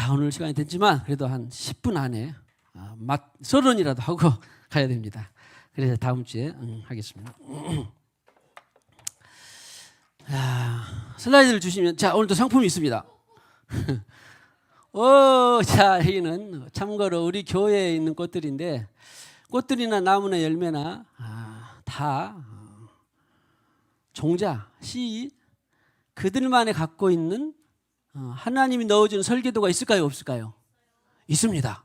자, 오늘 시간이 됐지만 그래도 한 10분 안에 맛 서론이라도 하고 가야 됩니다. 그래서 다음 주에 하겠습니다. 슬라이드를 주시면, 자, 오늘도 상품이 있습니다. 자, 여기는 참고로 우리 교회에 있는 꽃들인데, 꽃들이나 나무나 열매나 다 종자, 씨, 그들만이 갖고 있는 하나님이 넣어준 설계도가 있을까요, 없을까요? 있습니다.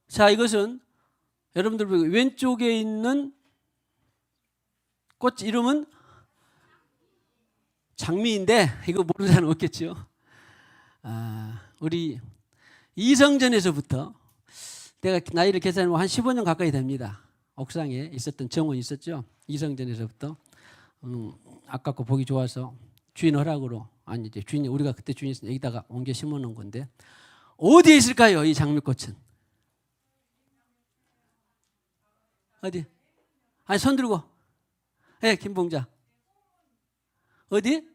자, 이것은 여러분들 왼쪽에 있는 꽃 이름은 장미인데, 이거 모르는 사람 없겠죠. 우리 이성전에서부터, 내가 나이를 계산하면 한 15년 가까이 됩니다. 옥상에 있었던 정원이 있었죠. 이성전에서부터 아까 거 보기 좋아서 주인 허락으로, 아니 이제 주인이, 우리가 그때 주인이 있으니까 여기다가 옮겨 심어 놓은 건데, 어디에 있을까요, 이 장미꽃은? 어디? 아니, 손 들고. 예, 김봉자. 어디?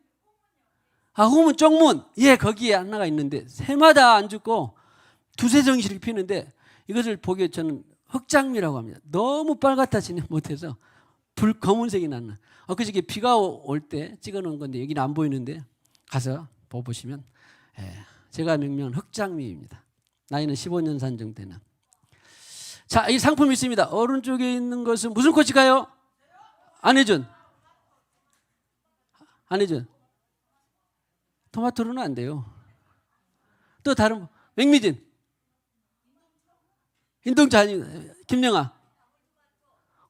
후문 쪽문. 예, 거기에 하나가 있는데 새마다 안 죽고 두세 정씩 이렇게 피는데, 이것을 보기에 저는 흑장미라고 합니다. 너무 빨갛다지는 못해서 검은색이 나는. 그저께 비가 올 때 찍어놓은 건데 여기는 안 보이는데 가서 보시면, 제가 명명한 흑장미입니다. 나이는 15년 산 정도 되는. 자, 이 상품이 있습니다. 오른쪽에 있는 것은 무슨 꽃일까요? 안혜준. 토마토로는 안 돼요. 또 다른, 맥미진. 인동차 아니, 김영아.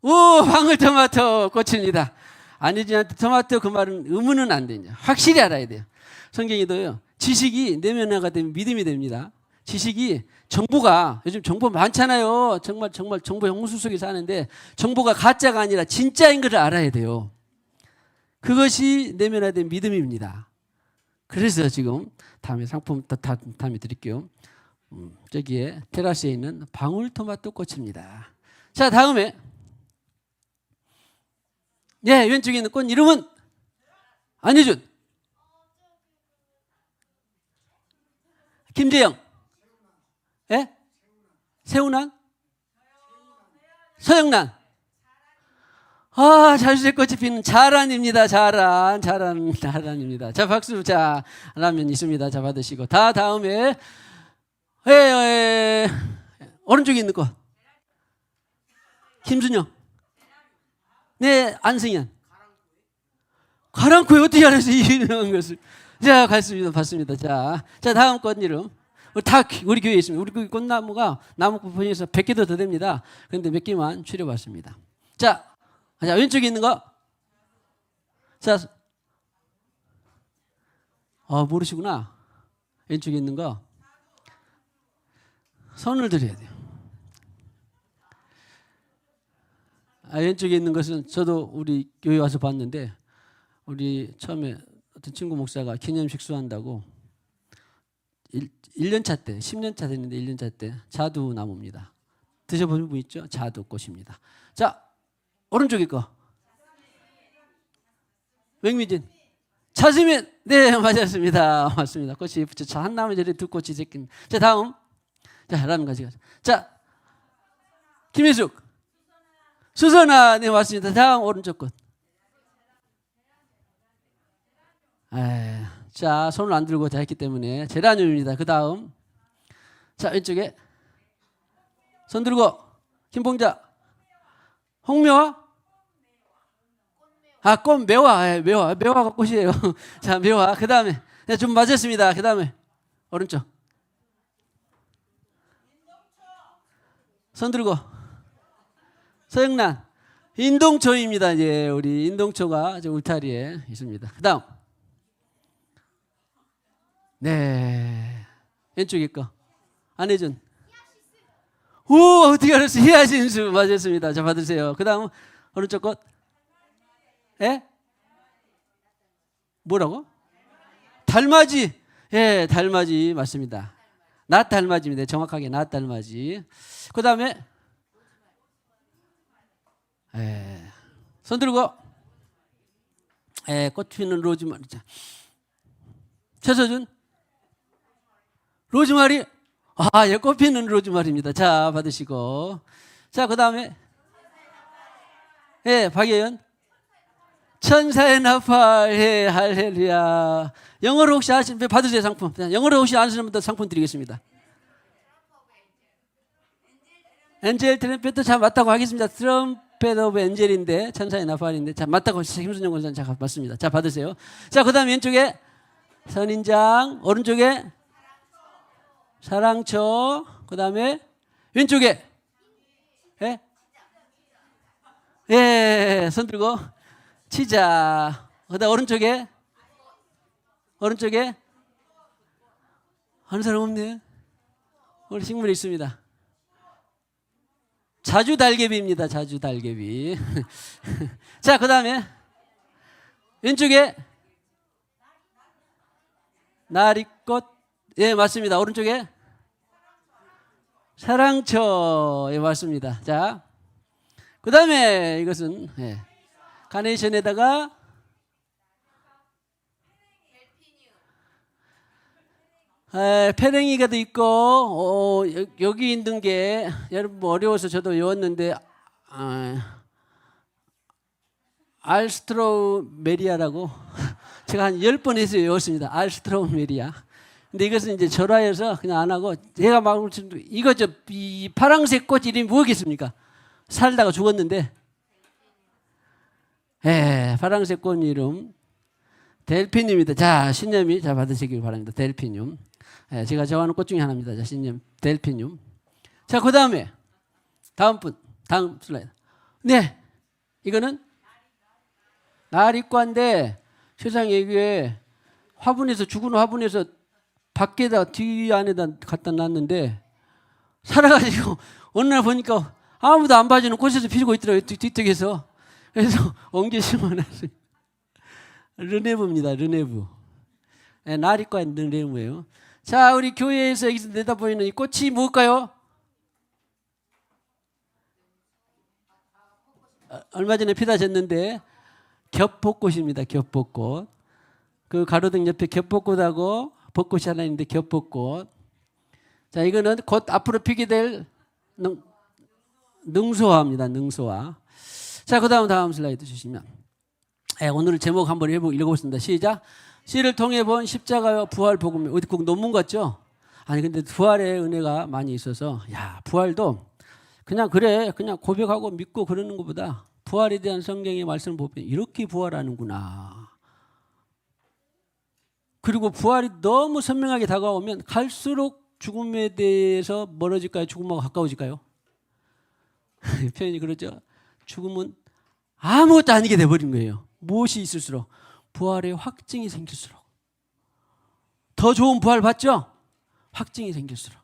방울토마토 꽃입니다. 안혜진한테 토마토, 그 말은 의문은 안 되냐. 확실히 알아야 돼요. 성경에도요, 지식이 내면화가 되면 믿음이 됩니다. 지식이, 정보가, 요즘 정보 많잖아요. 정말 정보 홍수 속에 사는데, 정보가 가짜가 아니라 진짜인 것을 알아야 돼요. 그것이 내면화된 믿음입니다. 그래서 지금 다음에 상품 다음에 드릴게요. 저기에 테라스에 있는 방울토마토 꽃입니다. 자, 다음에, 왼쪽에 있는 꽃 이름은 안혜준. 김재영. 세운안? 서영란. 자주색 꽃이 피는 자란입니다. 자란입니다. 자, 박수. 자, 라면 있습니다. 자, 받으시고. 다음에, 오른쪽에 있는 꽃. 김순영. 네, 안승현. 가랑코에 어떻게 알았어요, 이런 것을. 자, 봤습니다. 자, 다음 꽃 이름. 다 우리 교회에 있습니다. 우리 꽃나무가 나무꽃 포인에서 100개도 더 됩니다. 그런데 몇 개만 추려봤습니다. 자, 왼쪽에 있는 거. 자, 모르시구나. 왼쪽에 있는 거. 손을 들어야 돼요. 왼쪽에 있는 것은 저도 우리 교회 와서 봤는데, 우리 처음에 어떤 친구 목사가 기념식 수한다고 1년차 때, 10년차 됐는데 1년차 때 자두나무입니다. 드셔보신 분 있죠? 자두꽃입니다. 자, 오른쪽에 거. 맥미진. 차수민. 네, 맞았습니다. 맞습니다. 꽃이 붙여. 한 나무 저리 두 꽃이 새낀. 자, 다음. 자, 라면 가져가자. 자, 김혜숙. 수선아. 네, 맞습니다. 다음 오른쪽 꽃. 자, 손을 안 들고 다 했기 때문에 제라늄입니다. 그 다음. 자, 왼쪽에. 손 들고. 김봉자. 홍매화? 꽃매화. 매화가 꽃이에요. 자, 매화. 그 다음에. 좀 맞았습니다. 그 다음에. 오른쪽. 손 들고. 서영란. 인동초입니다. 이제 우리 인동초가 울타리에 있습니다. 그 다음. 네. 왼쪽에 거. 안혜준. 어떻게 알았어요? 히아신스 맞았습니다. 자, 받으세요. 그 다음 오른쪽 꽃. 뭐라고? 달맞이. 달맞이 맞습니다. 낫달맞이입니다. 정확하게 낫달맞이. 그 다음에 손 들고. 꽃 피는 로즈마리. 최서준. 로즈마리. 아, 예, 꽃피는 로즈마리입니다. 자, 받으시고. 자, 그 다음에. 예, 박예연. 천사의 나팔. 예, 할렐루야. 영어로 혹시 아시는 분 받으세요, 상품. 영어로 혹시 아시는 분들 상품 드리겠습니다. 엔젤 트럼펫도 자, 맞다고 하겠습니다. 트럼펫 오브 엔젤인데, 천사의 나팔인데. 자, 맞다고 김순영 권사님 자, 맞습니다. 자, 받으세요. 자, 그 다음 왼쪽에 선인장, 오른쪽에 사랑초, 그 다음에 왼쪽에 예? 예, 손 들고 치자. 그 다음 오른쪽에 하는 사람 없네. 오늘 식물이 있습니다. 자주달개비입니다. 자주달개비. 자, 그 다음에 왼쪽에 나리꽃. 예, 맞습니다. 오른쪽에 사랑초. 예, 맞습니다. 자, 그 다음에 이것은 예, 카네이션에다가 페랭이가 도 있고 여기 있는 게 여러분 어려워서 저도 외웠는데 알스트로메리아라고 제가 한 10번 해서 외웠습니다. 알스트로메리아. 근데 이것은 이제 절화해서 그냥 안 하고 제가 막 이거 이 파란색 꽃 이름이 뭐겠습니까? 살다가 죽었는데 예, 파란색 꽃 이름 델피늄입니다. 자, 신념이 자 받으시길 바랍니다. 델피늄. 예, 제가 좋아하는 꽃 중에 하나입니다. 자, 신념 델피늄. 자, 그 다음에 다음 슬라이드. 네, 이거는 나리과인데 세상에 이게 화분에서 죽은 화분에서 밖에다 뒤 안에다 갖다 놨는데 살아가지고 어느 날 보니까 아무도 안 봐주는 꽃에서 피우고 있더라고요. 뒤쪽에서. 그래서 옮겨 심어놨어요. 르네브입니다. 르네브. 네, 나리과의 르네브예요. 자, 우리 교회에서 여기서 내다보이는 이 꽃이 뭘까요? 얼마 전에 피다 졌는데 겹벚꽃입니다. 겹벚꽃. 그 가로등 옆에 겹벚꽃하고 벚꽃이 하나 있는데 겹벚꽃. 자, 이거는 곧 앞으로 피게 될 능소화입니다. 능소화. 자, 그 다음 슬라이드 주시면 오늘 제목 한번 읽어보겠습니다. 시작. 씨를 통해 본 십자가와 부활 복음. 어디 꼭 논문 같죠? 아니 근데 부활의 은혜가 많이 있어서 야, 부활도 그냥 그래 그냥 고백하고 믿고 그러는 것보다 부활에 대한 성경의 말씀을 보면 이렇게 부활하는구나. 그리고 부활이 너무 선명하게 다가오면 갈수록 죽음에 대해서 멀어질까요? 죽음하고 가까워질까요? 표현이 그렇죠. 죽음은 아무것도 아니게 돼버린 거예요. 무엇이 있을수록 부활의 확증이 생길수록 더 좋은 부활 받죠? 확증이 생길수록.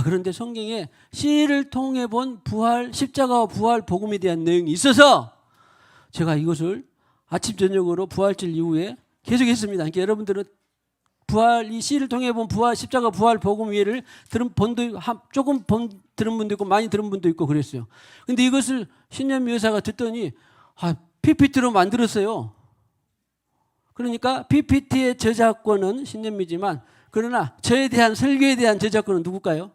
그런데 성경에 씨를 통해 본 부활, 십자가와 부활 복음에 대한 내용이 있어서 제가 이것을 아침 저녁으로 부활절 이후에 계속 했습니다. 그러니까 여러분들은 부활, 이 씨를 통해 본 부활, 십자가 부활 복음 위에를 들은 분도 조금 들은 분도 있고 많이 들은 분도 있고 그랬어요. 근데 이것을 신념 여사가 듣더니 PPT로 만들었어요. 그러니까 PPT의 저작권은 신념이지만 그러나 저에 대한 설교에 대한 저작권은 누굴까요?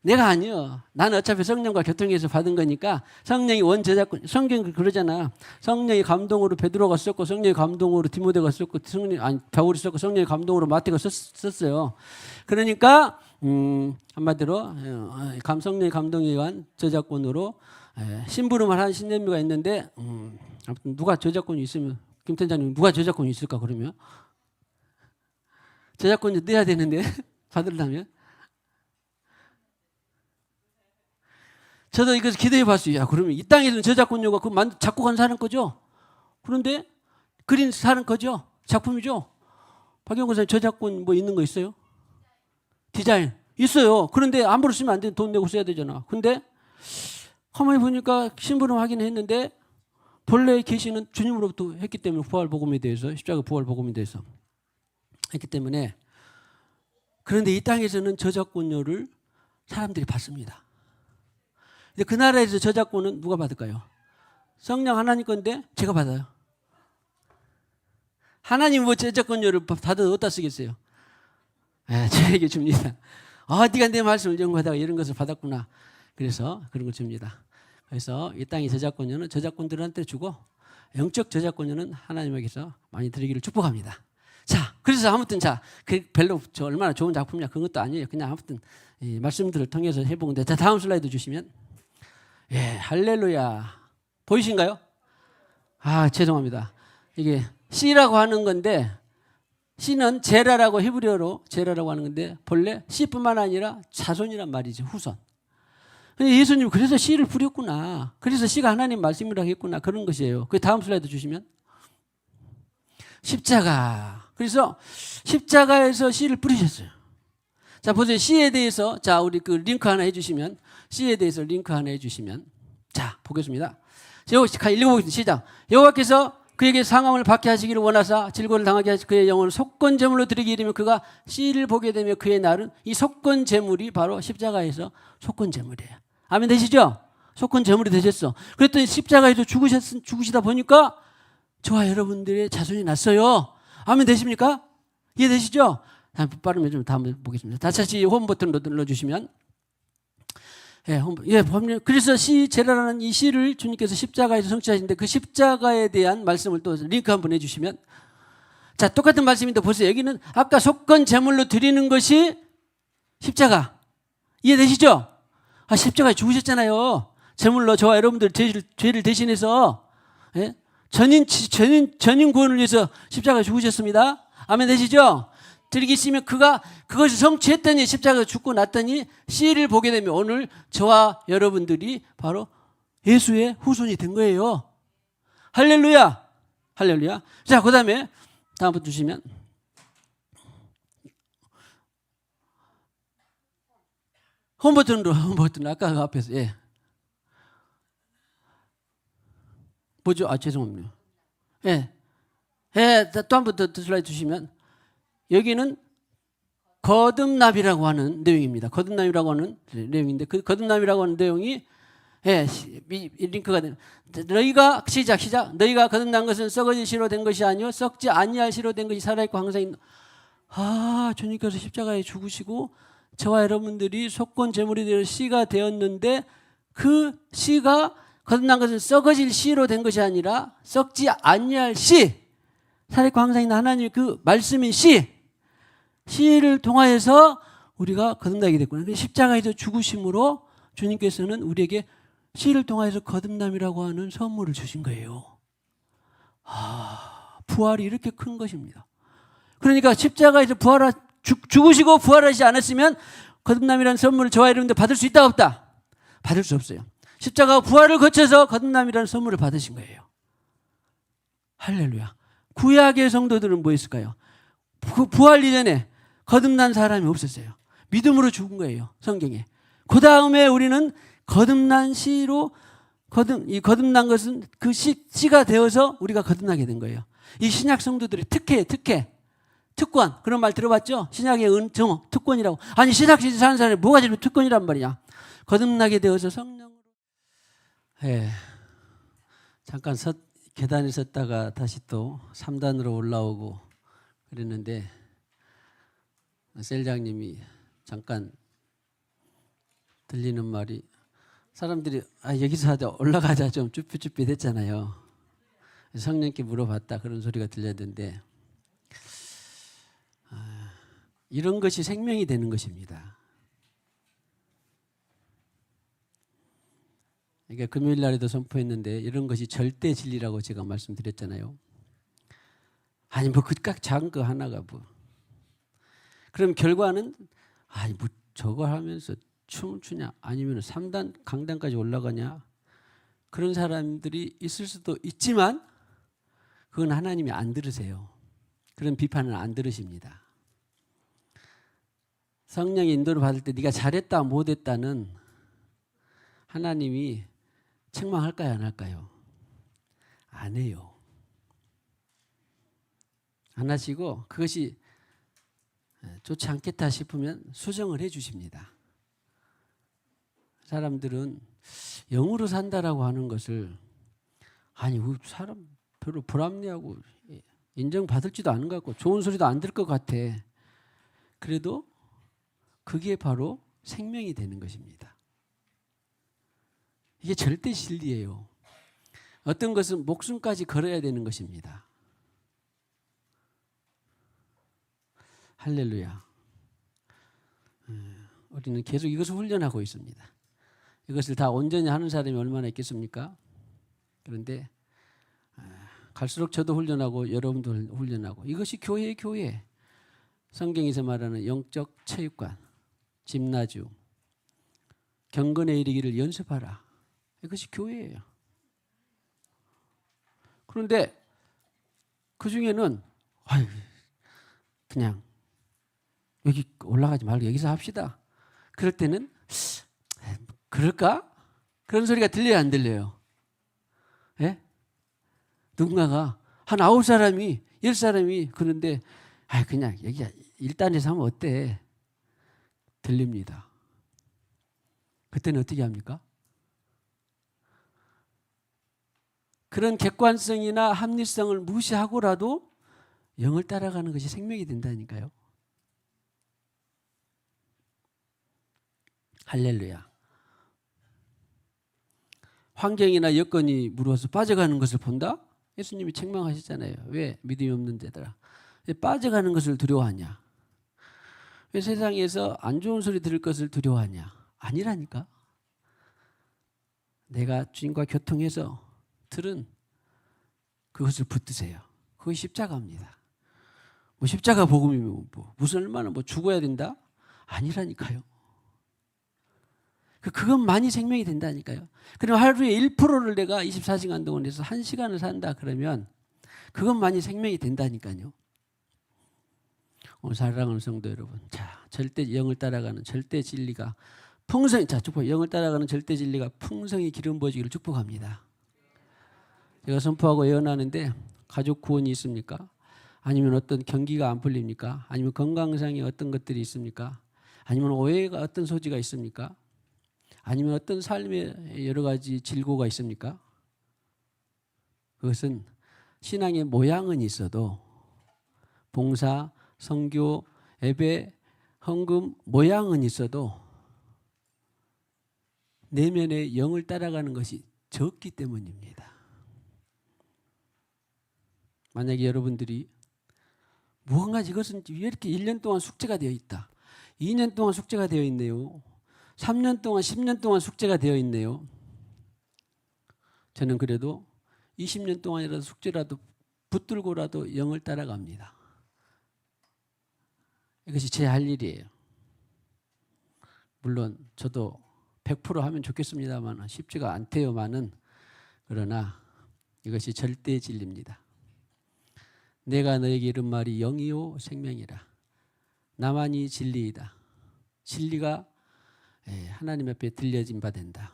내가 아니요. 나는 어차피 성령과 교통해서 받은 거니까 성령이 원 저작권. 성경이 그러잖아. 성령이 감동으로 베드로가 썼고 성령이 감동으로 디모데가 썼고 바울이 썼고 성령이 감동으로 마태가 썼어요. 그러니까 한마디로 성령의 감동에 의한 저작권으로 심부름을 한 신념이가 있는데 아무튼 누가 저작권이 있으면 김 팀장님 누가 저작권이 있을까 그러면 저작권이 내야 되는데 받으려면 저도 이것을 기대해 봤어요. 야, 그러면 이 땅에서는 저작권료가 그 작곡한 사람 거죠? 그런데 그린 사람 거죠? 작품이죠? 박영근 선생님 저작권 뭐 있는 거 있어요? 디자인 있어요. 그런데 함부로 쓰면 안 돼. 돈 내고 써야 되잖아. 근데 가만히 보니까 심부름 하긴 했는데 본래 계시는 주님으로부터 했기 때문에 부활 복음에 대해서 십자가 부활 복음에 대해서 했기 때문에 그런데 이 땅에서는 저작권료를 사람들이 받습니다. 근데 그 나라에서 저작권은 누가 받을까요? 성령 하나님 건데 제가 받아요. 하나님 뭐 저작권료를 받아도 어디다 쓰겠어요? 저에게 줍니다. 네가 내 말씀을 연구하다가 이런 것을 받았구나. 그래서 그런 걸 줍니다. 그래서 이 땅의 저작권료는 저작권들한테 주고 영적 저작권료는 하나님에게서 많이 드리기를 축복합니다. 자, 그래서 아무튼 별로 얼마나 좋은 작품이냐 그런 것도 아니에요. 그냥 아무튼 이 말씀들을 통해서 해본 건데, 자, 다음 슬라이드 주시면, 할렐루야. 보이신가요? 죄송합니다. 이게 C라고 하는 건데, C는 제라라고 히브리어로 제라라고 하는 건데, 본래 C뿐만 아니라 자손이란 말이죠. 후손. 예수님 그래서 C를 부렸구나. 그래서 C가 하나님 말씀이라고 했구나. 그런 것이에요. 그 다음 슬라이드 주시면, 십자가. 그래서 십자가에서 C를 뿌리셨어요. 자, 보세요. C에 대해서, 자, 우리 그 링크 하나 해주시면, C에 대해서 링크 하나 해주시면, 자, 보겠습니다. 읽어보겠습니다. 시작. 여호와께서 그에게 상함을 받게 하시기를 원하사 질고를 당하게 하시 그의 영혼을 속건 제물로 드리게 이르면 그가 C를 보게 되며 그의 날은, 이 속건 제물이 바로 십자가에서 속건 제물이에요. 아멘 되시죠? 속건 제물이 되셨어. 그랬더니 십자가에서 죽으시다 보니까 저와 여러분들의 자손이 났어요. 아멘 되십니까? 이해되시죠? 빠르면 좀 다음 보겠습니다. 다시 홈 버튼 눌러주시면, 그래서 제라라는 이 C를 주님께서 십자가에서 성취하시는데, 그 십자가에 대한 말씀을 또 링크 한번 해주시면, 자, 똑같은 말씀인데 보세요. 여기는 아까 속건 제물로 드리는 것이 십자가. 이해되시죠? 십자가에 죽으셨잖아요. 제물로 저와 여러분들 죄를 대신해서, 전인 구원을 위해서 십자가에 죽으셨습니다. 아멘 되시죠? 드리겠으면 그것이 성취했더니 십자가에 죽고 났더니 C를 보게 되면 오늘 저와 여러분들이 바로 예수의 후손이 된 거예요. 할렐루야. 할렐루야. 자, 그 다음에 다음부터 주시면, 홈버튼으로 아까 그 앞에서, 뭐죠? 죄송합니다. 또 한 번 더 슬라이드 주시면, 여기는 거듭남이라고 하는 내용입니다. 거듭남이라고 하는 내용인데, 그 거듭남이라고 하는 내용이, 링크가 되는, 너희가 시작 너희가 거듭난 것은 썩어질 시로 된 것이 아니요 썩지 아니할 시로 된 것이 살아있고 항상 있는. 주님께서 십자가에 죽으시고 저와 여러분들이 속건 제물이 되어 C가 되었는데, 그 C가 거듭난 것은 썩어질 시로 된 것이 아니라 썩지 아니할 시, 살아있고 항상 있는 하나님의 그 말씀인 C를 통하여서 우리가 거듭나게 됐구나. 십자가에서 죽으심으로 주님께서는 우리에게 C를 통하여서 거듭남이라고 하는 선물을 주신 거예요. 부활이 이렇게 큰 것입니다. 그러니까 십자가에서 죽으시고 부활하지 않았으면 거듭남이라는 선물을 저와 여러분들 받을 수 있다 없다? 받을 수 없어요. 십자가 부활을 거쳐서 거듭남이라는 선물을 받으신 거예요. 할렐루야. 구약의 성도들은 뭐 했을까요? 부활 이전에 거듭난 사람이 없었어요. 믿음으로 죽은 거예요. 성경에. 그 다음에 우리는 거듭난 C로 이 거듭난 것은 그 C가 되어서 우리가 거듭나게 된 거예요. 이 신약 성도들의 특권, 그런 말 들어봤죠? 신약의 특권이라고. 아니, 신약시대 사는 사람이 뭐가 지금 특권이란 말이야? 거듭나게 되어서 성령으로. 잠깐 계단에 섰다가 다시 또 3단으로 올라오고 그랬는데, 셀장님이 잠깐 들리는 말이, 사람들이 여기서 하자 올라가자 좀 쭈삣쭈삣 됐잖아요. 성령께 물어봤다 그런 소리가 들렸는데, 이런 것이 생명이 되는 것입니다. 그러니까 금요일 날에도 선포했는데, 이런 것이 절대 진리라고 제가 말씀드렸잖아요. 아니 뭐 그깟 작은 거 하나가 뭐. 그럼 결과는 뭐 저거 하면서 춤을 추냐, 아니면 3단 강단까지 올라가냐, 그런 사람들이 있을 수도 있지만 그건 하나님이 안 들으세요. 그런 비판은 안 들으십니다. 성령의 인도를 받을 때 네가 잘했다 못했다는 하나님이 책망할까요 안 할까요? 안 해요. 안 하시고 그것이 좋지 않겠다 싶으면 수정을 해 주십니다. 사람들은 영으로 산다라고 하는 것을, 아니 사람 별로 불합리하고 인정받을지도 않은 것 같고 좋은 소리도 안 들 것 같아. 그래도 그게 바로 생명이 되는 것입니다. 이게 절대 진리예요. 어떤 것은 목숨까지 걸어야 되는 것입니다. 할렐루야. 우리는 계속 이것을 훈련하고 있습니다. 이것을 다 온전히 하는 사람이 얼마나 있겠습니까? 그런데 갈수록 저도 훈련하고 여러분도 훈련하고, 이것이 교회의 교회. 성경에서 말하는 영적 체육관, 짐나주, 경건에 이르기를 연습하라. 이것이 교회예요. 그런데 그 중에는 그냥 여기 올라가지 말고 여기서 합시다. 그럴 때는 그럴까? 그런 소리가 들려요, 안 들려요? 예? 누군가가 한 9사람이 10사람이 그런데 그냥 여기 1단에서 하면 어때? 들립니다. 그때는 어떻게 합니까? 그런 객관성이나 합리성을 무시하고라도 영을 따라가는 것이 생명이 된다니까요. 할렐루야. 환경이나 여건이 무르워서 빠져가는 것을 본다? 예수님이 책망하셨잖아요. 왜 믿음이 없는 자들아, 왜 빠져가는 것을 두려워하냐? 왜 세상에서 안 좋은 소리 들을 것을 두려워하냐? 아니라니까. 내가 주님과 교통해서 들은 그것을 붙드세요. 그것이 십자가입니다. 뭐 십자가 복음이면 무슨 얼마나 죽어야 된다? 아니라니까요. 그것만이 생명이 된다니까요. 그럼 하루에 1%를 내가 24시간 동안 해서 1시간을 산다 그러면 그것만이 생명이 된다니까요. 오늘 사랑하는 성도 여러분, 자, 절대 영을 따라가는 절대 진리가 풍성히, 자, 축복, 영을 따라가는 절대 진리가 풍성히 기름 부어지기를 축복합니다. 제가 선포하고 예언하는데 가족 구원이 있습니까? 아니면 어떤 경기가 안 풀립니까? 아니면 건강상의 어떤 것들이 있습니까? 아니면 오해가 어떤 소지가 있습니까? 아니면 어떤 삶의 여러 가지 질고가 있습니까? 그것은 신앙의 모양은 있어도 봉사, 선교, 예배, 헌금 모양은 있어도 내면의 영을 따라가는 것이 적기 때문입니다. 만약에 여러분들이 무언가 이것은 왜 이렇게 1년 동안 숙제가 되어 있다. 2년 동안 숙제가 되어 있네요. 3년 동안 10년 동안 숙제가 되어 있네요. 저는 그래도 20년 동안이라도 숙제라도 붙들고라도 영을 따라갑니다. 이것이 제 할 일이에요. 물론 저도 100% 하면 좋겠습니다만 쉽지가 않대요만은, 그러나 이것이 절대 진리입니다. 내가 너에게 이른 말이 영이요 생명이라. 나만이 진리이다. 진리가 하나님 앞에 들려진 바 된다.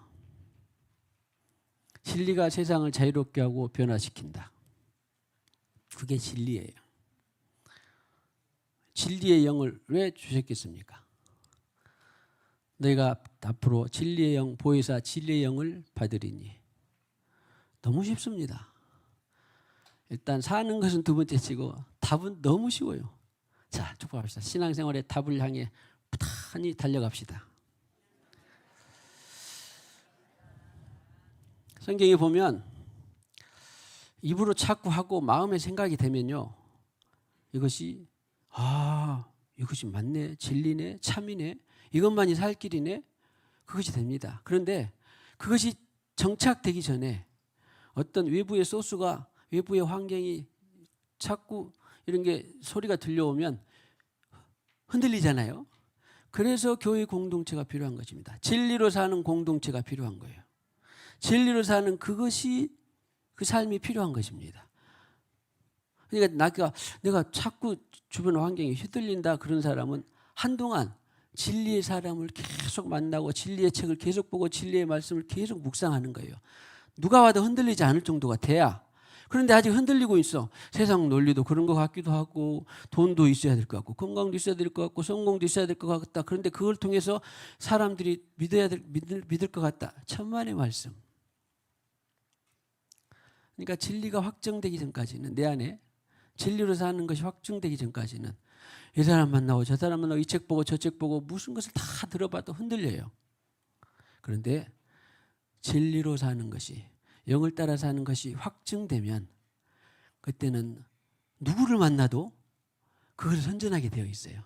진리가 세상을 자유롭게 하고 변화시킨다. 그게 진리예요. 진리의 영을 왜 주셨겠습니까? 너희가 앞으로 진리의 영, 보혜사 진리의 영을 받으리니. 너무 쉽습니다. 일단 사는 것은 두 번째 치고 답은 너무 쉬워요. 자, 축복합시다. 신앙생활의 답을 향해 부단히 달려갑시다. 성경에 보면 입으로 자꾸 하고 마음의 생각이 되면요, 이것이 이것이 맞네, 진리네, 참이네, 이것만이 살 길이네, 그것이 됩니다. 그런데 그것이 정착되기 전에 어떤 외부의 소스가, 외부의 환경이 자꾸 이런 게 소리가 들려오면 흔들리잖아요. 그래서 교회 공동체가 필요한 것입니다. 진리로 사는 공동체가 필요한 거예요. 진리로 사는 그것이, 그 삶이 필요한 것입니다. 그러니까 내가 자꾸 주변 환경에 휘둘린다 그런 사람은 한동안 진리의 사람을 계속 만나고 진리의 책을 계속 보고 진리의 말씀을 계속 묵상하는 거예요. 누가 와도 흔들리지 않을 정도가 돼야. 그런데 아직 흔들리고 있어. 세상 논리도 그런 것 같기도 하고, 돈도 있어야 될 것 같고, 건강도 있어야 될 것 같고, 성공도 있어야 될 것 같다. 그런데 그걸 통해서 사람들이 믿을 것 같다. 천만의 말씀. 그러니까 진리가 확정되기 전까지는, 내 안에 진리로 사는 것이 확정되기 전까지는 이 사람 만나고 저 사람 만나고 이 책 보고 저 책 보고 무슨 것을 다 들어봐도 흔들려요. 그런데 진리로 사는 것이, 영을 따라 사는 것이 확증되면 그때는 누구를 만나도 그걸 선전하게 되어 있어요.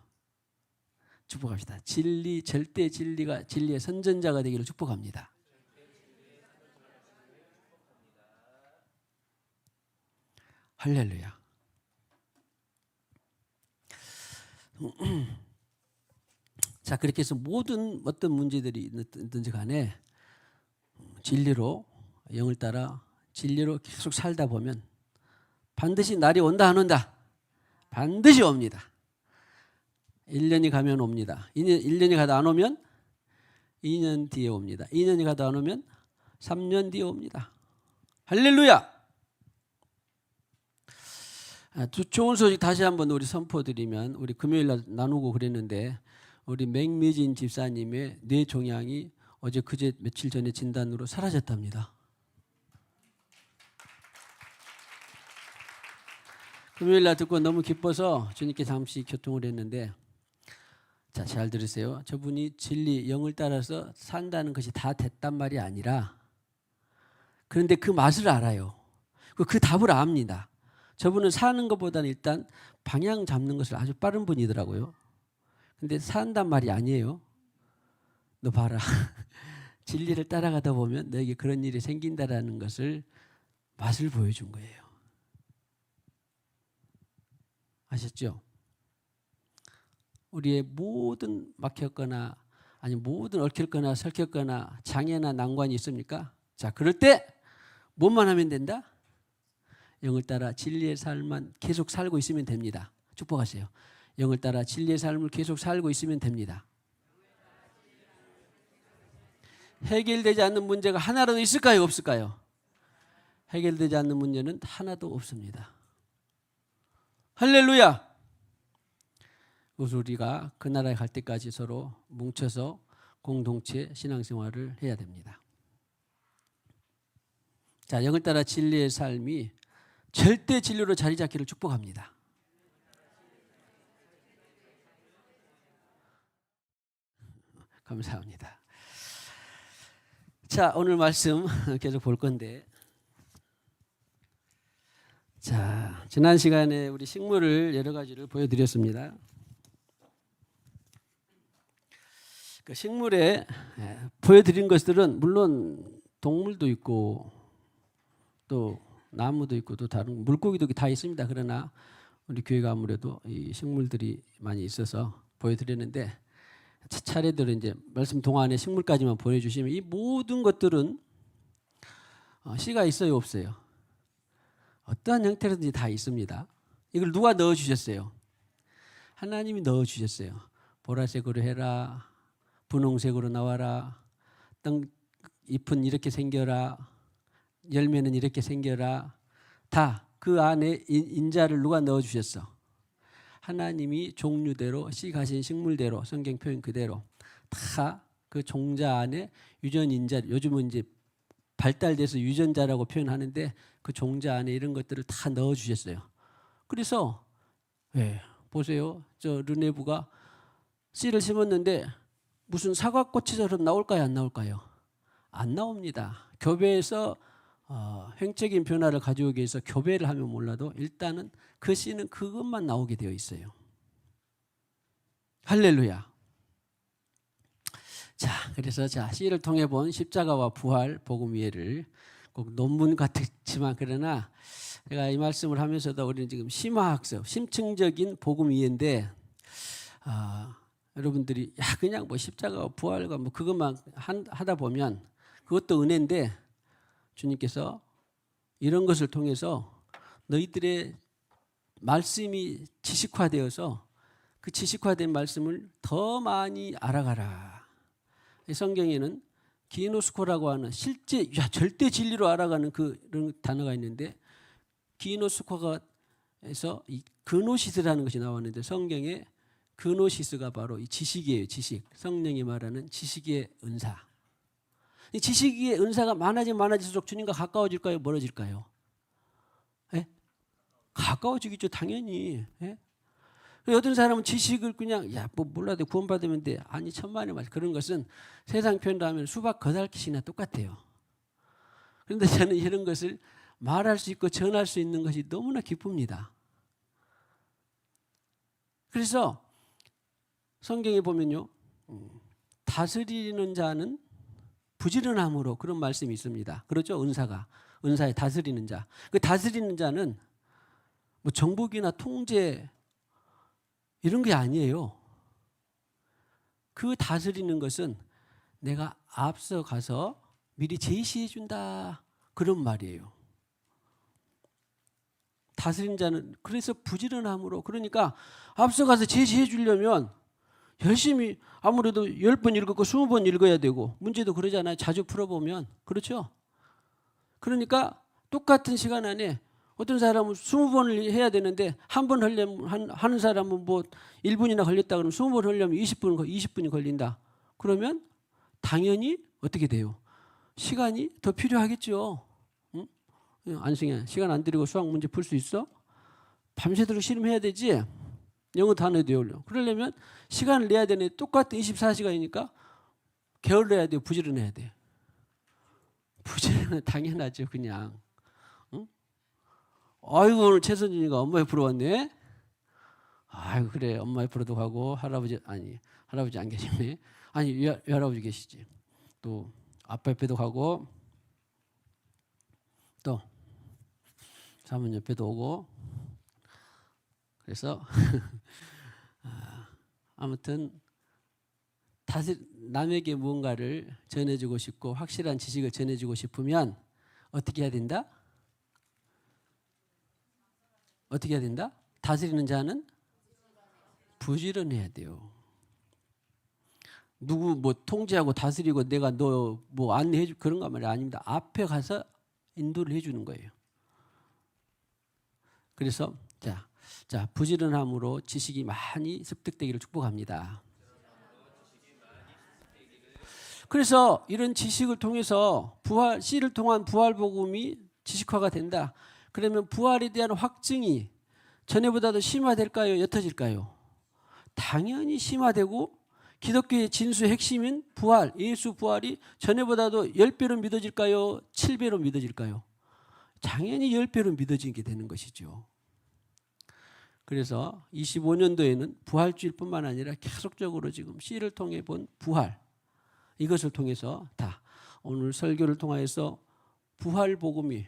축복합시다. 진리, 절대 진리가 진리의 선전자가 되기를 축복합니다. 할렐루야. 자, 그렇게 해서 모든 어떤 문제들이 있든지 간에 진리로, 영을 따라 진리로 계속 살다 보면 반드시 날이 온다 안 온다? 반드시 옵니다. 1년이 가면 옵니다. 1년이 가다 안 오면 2년 뒤에 옵니다. 2년이 가다 안 오면 3년 뒤에 옵니다. 할렐루야. 좋은 소식 다시 한번 우리 선포드리면, 우리 금요일 날 나누고 그랬는데 우리 맥미진 집사님의 뇌 종양이 어제 그제 며칠 전에 진단으로 사라졌답니다. 금요일 날 듣고 너무 기뻐서 주님께 잠시 교통을 했는데, 자, 잘 들으세요. 저분이 진리, 영을 따라서 산다는 것이 다 됐단 말이 아니라, 그런데 그 맛을 알아요. 그 답을 압니다. 저분은 사는 것보다는 일단 방향 잡는 것을 아주 빠른 분이더라고요. 근데 산단 말이 아니에요. 너 봐라. 진리를 따라가다 보면 너에게 그런 일이 생긴다라는 것을, 맛을 보여준 거예요. 아셨죠? 우리의 모든 막혔거나 아니 모든 얽혔거나 설켰거나 장애나 난관이 있습니까? 자, 그럴 때 뭐만 하면 된다? 영을 따라 진리의 삶만 계속 살고 있으면 됩니다. 축복하세요. 영을 따라 진리의 삶을 계속 살고 있으면 됩니다. 해결되지 않는 문제가 하나라도 있을까요? 없을까요? 해결되지 않는 문제는 하나도 없습니다. 할렐루야. 그래서 우리가 그 나라에 갈 때까지 서로 뭉쳐서 공동체 신앙생활을 해야 됩니다. 자, 영을 따라 진리의 삶이 절대 진리로 자리 잡기를 축복합니다. 감사합니다. 자, 오늘 말씀 계속 볼 건데, 자, 지난 시간에 우리 식물을 여러 가지를 보여드렸습니다. 그 식물에 보여드린 것들은 물론 동물도 있고 또 나무도 있고 또 다른 물고기도 다 있습니다. 그러나 우리 교회가 아무래도 이 식물들이 많이 있어서 보여드렸는데, 차례대로 이제 말씀 동안에 식물까지만 보여주시면 이 모든 것들은 씨가 있어요, 없어요? 어떠한 형태로든지 다 있습니다. 이걸 누가 넣어주셨어요? 하나님이 넣어주셨어요. 보라색으로 해라, 분홍색으로 나와라, 잎은 이렇게 생겨라, 열매는 이렇게 생겨라. 다 그 안에 인자를 누가 넣어주셨어? 하나님이 종류대로, 씨 가신 식물대로, 성경 표현 그대로 다 그 종자 안에 유전인자, 요즘은 이제 발달돼서 유전자라고 표현하는데 그 종자 안에 이런 것들을 다 넣어주셨어요. 그래서 보세요. 저 르네부가 씨를 심었는데 무슨 사과꽃처럼 나올까요? 안 나올까요? 안 나옵니다. 교배에서 횡적인 변화를 가져오기 위해서 교배를 하면 몰라도 일단은 그 씨는 그것만 나오게 되어 있어요. 할렐루야. 자, 그래서 씨를 통해 본 십자가와 부활 복음 이해를 꼭 논문 같지만, 그러나 제가 이 말씀을 하면서도 우리는 지금 심화학습, 심층적인 복음 이해인데, 여러분들이 그냥 뭐 십자가와 부활과 뭐 그것만 하다 보면 그것도 은혜인데, 주님께서 이런 것을 통해서 너희들의 말씀이 지식화되어서 그 지식화된 말씀을 더 많이 알아가라. 성경에는 기노스코라고 하는 실제 절대 진리로 알아가는 그런 단어가 있는데, 기노스코가에서 이 그노시스라는 것이 나왔는데, 성경에 그노시스가 바로 이 지식이에요. 지식. 성령이 말하는 지식의 은사. 이 지식의 은사가 많아지면 많아질수록 주님과 가까워질까요? 멀어질까요? 예? 가까워지겠죠, 당연히. 예? 어떤 사람은 지식을 그냥 뭐 몰라도 구원받으면 돼. 아니 천만의 말씀. 그런 것은 세상 표현으로 하면 수박 거달기시나 똑같아요. 그런데 저는 이런 것을 말할 수 있고 전할 수 있는 것이 너무나 기쁩니다. 그래서 성경에 보면요, 다스리는 자는 부지런함으로 그런 말씀이 있습니다. 그렇죠? 은사에 다스리는 자. 그 다스리는 자는 뭐 정복이나 통제 이런 게 아니에요. 그 다스리는 것은 내가 앞서 가서 미리 제시해 준다 그런 말이에요. 다스리는 자는 그래서 부지런함으로, 그러니까 앞서 가서 제시해 주려면 열심히 아무래도 10번 읽었고 20번 읽어야 되고, 문제도 그러잖아요. 자주 풀어보면. 그렇죠? 그러니까 똑같은 시간 안에 어떤 사람은 20번을 해야 되는데 한 번 하려면 하는 사람은 뭐 1분이나 걸렸다 그러면 20번 하려면 20분이 걸린다. 그러면 당연히 어떻게 돼요? 시간이 더 필요하겠죠. 응? 안승현, 시간 안 들이고 수학 문제 풀 수 있어? 밤새도록 실험해야 되지. 영어 단어도 외우려. 그러려면 시간을 내야 되네. 똑같은 24시간이니까 게을러야 돼요. 부지런해야 돼. 부지런은 당연하죠. 그냥. 응? 아이고 오늘 최선진이가 엄마 옆으로 왔네. 아이고 그래 엄마 옆으로도 가고 할아버지 안 계시네. 아니 외할아버지 계시지. 또 아빠 옆에도 가고 또 사모님 옆에도 오고. 그래서 아무튼 남에게 무언가를 전해주고 싶고 확실한 지식을 전해주고 싶으면 어떻게 해야 된다? 어떻게 해야 된다? 다스리는 자는 부지런해야 돼요. 누구 뭐 통제하고 다스리고 내가 너 뭐 안내해 줄 그런 거 말이 아닙니다. 앞에 가서 인도를 해주는 거예요. 그래서 자 부지런함으로 지식이 많이 습득되기를 축복합니다. 그래서 이런 지식을 통해서 씨를 통한 부활 복음이 지식화가 된다. 그러면 부활에 대한 확증이 전에보다도 심화될까요? 옅어질까요? 당연히 심화되고 기독교의 진수의 핵심인 부활, 예수 부활이 전에보다도 10배로 믿어질까요? 7배로 믿어질까요? 당연히 10배로 믿어지게 되는 것이죠. 그래서 25년도에는 부활주일뿐만 아니라 계속적으로 지금 씨를 통해 본 부활, 이것을 통해서 다 오늘 설교를 통해서 부활 복음이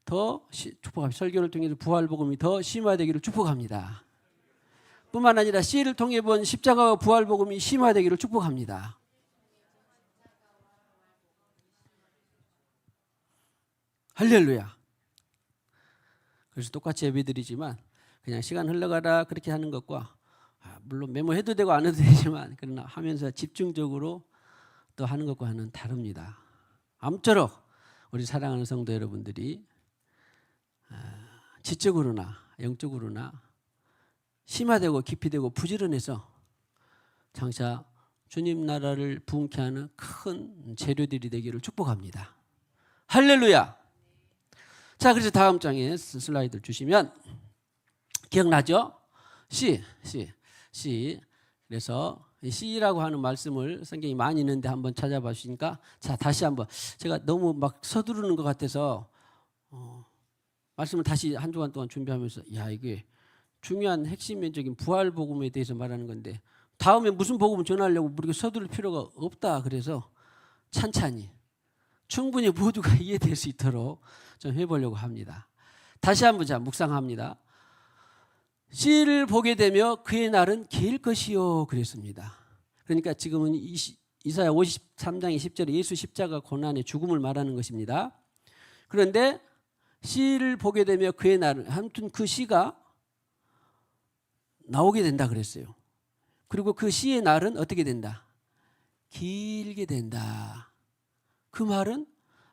더 축복합니다. 설교를 통해서 부활 복음이 더 심화되기를 축복합니다. 뿐만 아니라 씨를 통해 본 십자가와 부활 복음이 심화되기를 축복합니다. 할렐루야. 그래서 똑같이 예배드리지만 그냥 시간 흘러가라 그렇게 하는 것과 물론 메모해도 되고 안 해도 되지만 그러나 하면서 집중적으로 또 하는 것과는 다릅니다. 아무쪼록 우리 사랑하는 성도 여러분들이 지적으로나 영적으로나 심화되고 깊이되고 부지런해서 장차 주님 나라를 부흥케 하는 큰 재료들이 되기를 축복합니다. 할렐루야. 자, 그래서 다음 장에 슬라이드를 주시면 기억나죠? C. 그래서 C라고 하는 말씀을 성경이 많이 있는데 한번 찾아봐 주시니까 자 다시 한번 제가 너무 막 서두르는 것 같아서 말씀을 다시 한 주간 동안 준비하면서 이게 중요한 핵심적인 부활 복음에 대해서 말하는 건데 다음에 무슨 복음을 전하려고 우리가 서두를 필요가 없다. 그래서 찬찬히 충분히 모두가 이해될 수 있도록 좀 해보려고 합니다. 다시 한번 자 묵상합니다. 씨를 보게 되며 그의 날은 길 것이요 그랬습니다. 그러니까 지금은 이사야 53장의 10절에 예수 십자가 고난의 죽음을 말하는 것입니다. 그런데 씨를 보게 되며 그의 날은 아무튼 그 씨가 나오게 된다 그랬어요. 그리고 그 씨의 날은 어떻게 된다? 길게 된다. 그 말은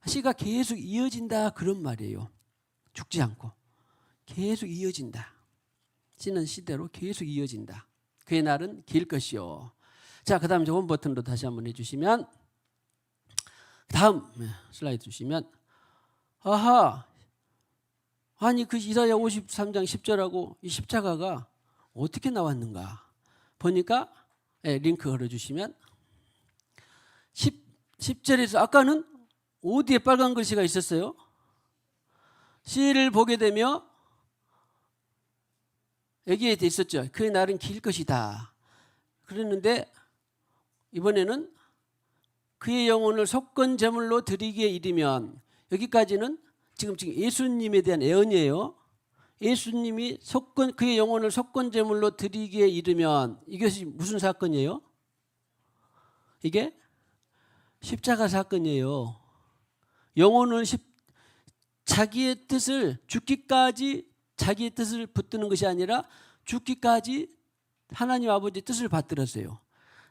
씨가 계속 이어진다 그런 말이에요. 죽지 않고 계속 이어진다. 씨는 씨대로 계속 이어진다. 그의 날은 길 것이요. 자, 그 다음 원 버튼으로 다시 한번 해주시면 다음 슬라이드 주시면 아니 그 이사야 53장 10절하고 이 십자가가 어떻게 나왔는가 보니까 링크 걸어주시면 10절에서 아까는 어디에 빨간 글씨가 있었어요? 씨를 보게 되며 여기에 있었죠. 그의 날은 길 것이다. 그랬는데 이번에는 그의 영혼을 속건 제물로 드리기에 이르면, 여기까지는 지금 예수님에 대한 예언이에요. 예수님이 그의 영혼을 속건 제물로 드리기에 이르면, 이것이 무슨 사건이에요? 이게 십자가 사건이에요. 영혼을 자기의 뜻을 죽기까지 자기의 뜻을 붙드는 것이 아니라 죽기까지 하나님 아버지의 뜻을 받들었어요.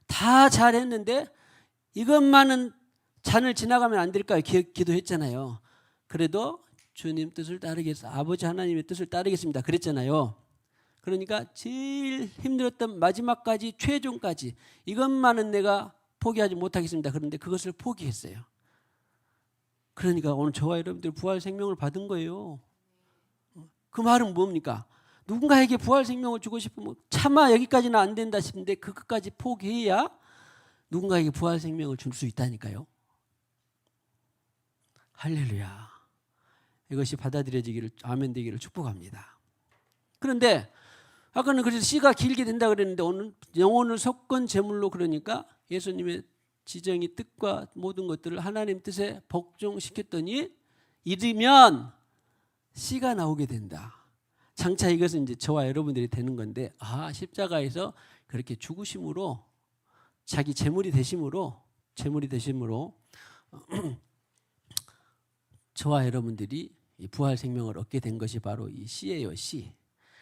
다 잘했는데 이것만은 잔을 지나가면 안 될까요? 기도했잖아요. 그래도 주님 뜻을 따르겠습니다. 아버지 하나님의 뜻을 따르겠습니다. 그랬잖아요. 그러니까 제일 힘들었던 마지막까지, 최종까지 이것만은 내가 포기하지 못하겠습니다. 그런데 그것을 포기했어요. 그러니까 오늘 저와 여러분들 부활 생명을 받은 거예요. 그 말은 뭡니까? 누군가에게 부활 생명을 주고 싶으면 차마 여기까지는 안 된다 싶은데 그것까지 포기해야 누군가에게 부활 생명을 줄 수 있다니까요. 할렐루야. 이것이 받아들여지기를, 아멘 되기를 축복합니다. 그런데 아까는 그래서 씨가 길게 된다 그랬는데 오늘 영혼을 속건 제물로, 그러니까 예수님의 지정의 뜻과 모든 것들을 하나님 뜻에 복종시켰더니 이르면 씨가 나오게 된다. 장차 이것은 이제 저와 여러분들이 되는 건데, 십자가에서 그렇게 죽으심으로, 자기 제물이 되심으로 저와 여러분들이 이 부활 생명을 얻게 된 것이 바로 이 씨예요, 씨.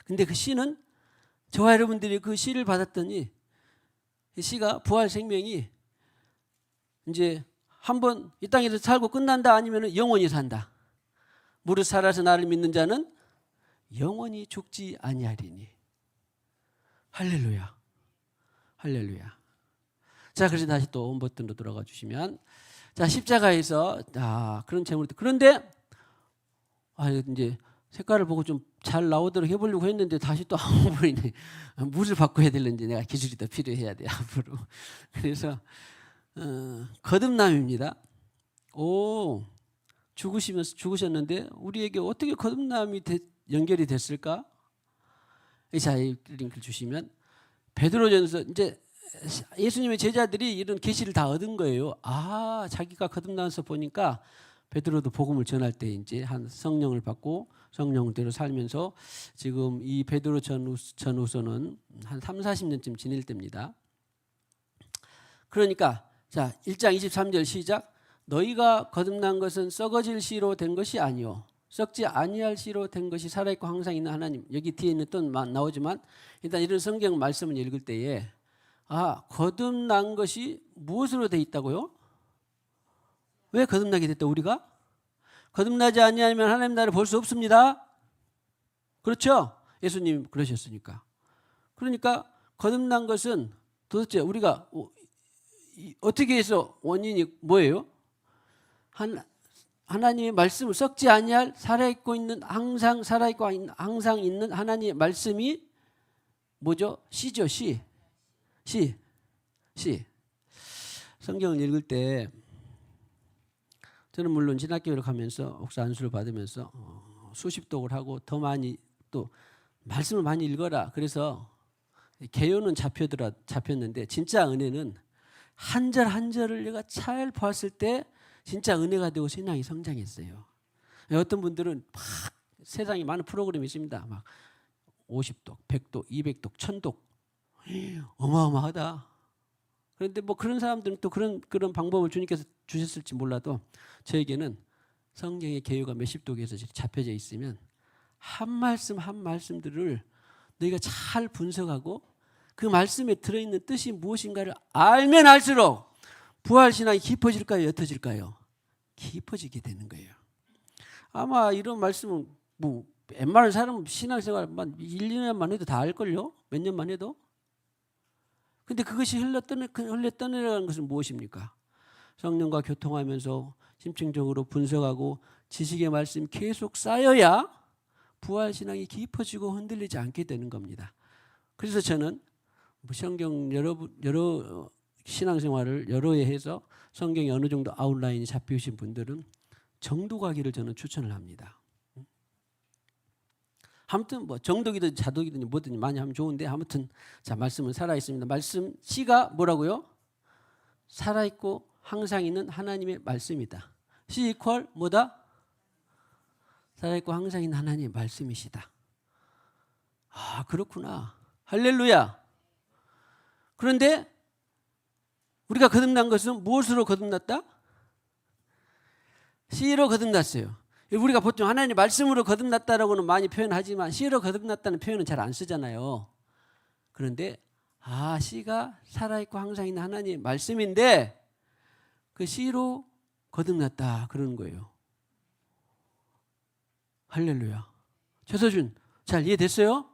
근데 그 씨는 저와 여러분들이 그 씨를 받았더니 이 씨가, 부활 생명이 이제 한번 이 땅에서 살고 끝난다, 아니면 영원히 산다. 무릇 살아서 나를 믿는 자는 영원히 죽지 아니하리니. 할렐루야. 할렐루야. 자, 그래서 다시 또 온 버튼으로 돌아가 주시면, 자, 십자가에서 그런 제물이, 그런데 이제 색깔을 보고 좀 잘 나오도록 해보려고 했는데 다시 또 안 보이네. 무엇을 바꿔야 되는지 내가 기술이 더 필요해야 돼 앞으로. 그래서 거듭남입니다. 죽으셨는데 우리에게 어떻게 거듭남이 연결이 됐을까? 자, 이 링크를 주시면 베드로전서, 이제 예수님의 제자들이 이런 계시를 다 얻은 거예요. 자기가 거듭나서 보니까 베드로도 복음을 전할 때 이제 한 성령을 받고 성령대로 살면서 지금 이 베드로 전후서는 한 30-40년쯤 지낼 때입니다. 그러니까 자, 1장 23절 시작. 너희가 거듭난 것은 썩어질 씨로 된 것이 아니요 썩지 아니할 씨로 된 것이 살아있고 항상 있는 하나님. 여기 뒤에 있는 또 나오지만 일단 이런 성경 말씀을 읽을 때에 거듭난 것이 무엇으로 돼 있다고요? 왜 거듭나게 됐다? 우리가 거듭나지 아니하면 하나님 나라를 볼 수 없습니다. 그렇죠? 예수님 그러셨으니까. 그러니까 거듭난 것은 도대체 우리가 어떻게 해서 원인이 뭐예요? 하나님의 말씀을, 썩지 아니할 살아있고 있는, 항상 살아있고 항상 있는 하나님의 말씀이 뭐죠? 씨죠, 씨. 성경을 읽을 때 저는 물론 신학교를 가면서 목사 안수를 받으면서 수십독을 하고 더 많이 또 말씀을 많이 읽어라. 그래서 개요는 잡혔는데 진짜 은혜는 한 절 한 절을 내가 잘 보았을 때 진짜 은혜가 되고 신앙이 성장했어요. 어떤 분들은 막 세상에 많은 프로그램이 있습니다. 막 50독, 100독, 200독, 1000독. 어마어마하다. 그런데 뭐 그런 사람들은 또 그런 방법을 주님께서 주셨을지 몰라도 저에게는 성경의 개요가 몇십 독에서 잡혀져 있으면 한 말씀 한 말씀들을 너희가 잘 분석하고 그 말씀에 들어있는 뜻이 무엇인가를 알면 알수록 부활신앙이 깊어질까요? 옅어질까요? 깊어지게 되는 거예요. 아마 이런 말씀은 뭐 웬만한 사람은 신앙생활만 1, 2년만 해도 다 알걸요? 몇 년만 해도? 근데 그것이 흘러떠내려가는 것은 무엇입니까? 성령과 교통하면서 심층적으로 분석하고 지식의 말씀 계속 쌓여야 부활신앙이 깊어지고 흔들리지 않게 되는 겁니다. 그래서 저는 뭐 성경 여러 신앙생활을 여러 해 해서 성경이 어느 정도 아웃라인이 잡히신 분들은 정도 가기를 저는 추천을 합니다. 아무튼 뭐 정독이든 자독이든 뭐든 많이 하면 좋은데 아무튼 자 말씀은 살아 있습니다. 말씀 C가 뭐라고요? 살아 있고 항상 있는 하나님의 말씀이다. C 이퀄 뭐다? 살아 있고 항상 있는 하나님의 말씀이시다. 아 그렇구나. 할렐루야. 그런데 우리가 거듭난 것은 무엇으로 거듭났다? C로 거듭났어요. 우리가 보통 하나님의 말씀으로 거듭났다라고는 많이 표현하지만 C로 거듭났다는 표현은 잘 안 쓰잖아요. 그런데 C가 살아있고 항상 있는 하나님의 말씀인데 그 C로 거듭났다 그러는 거예요. 할렐루야. 최서준 잘 이해됐어요?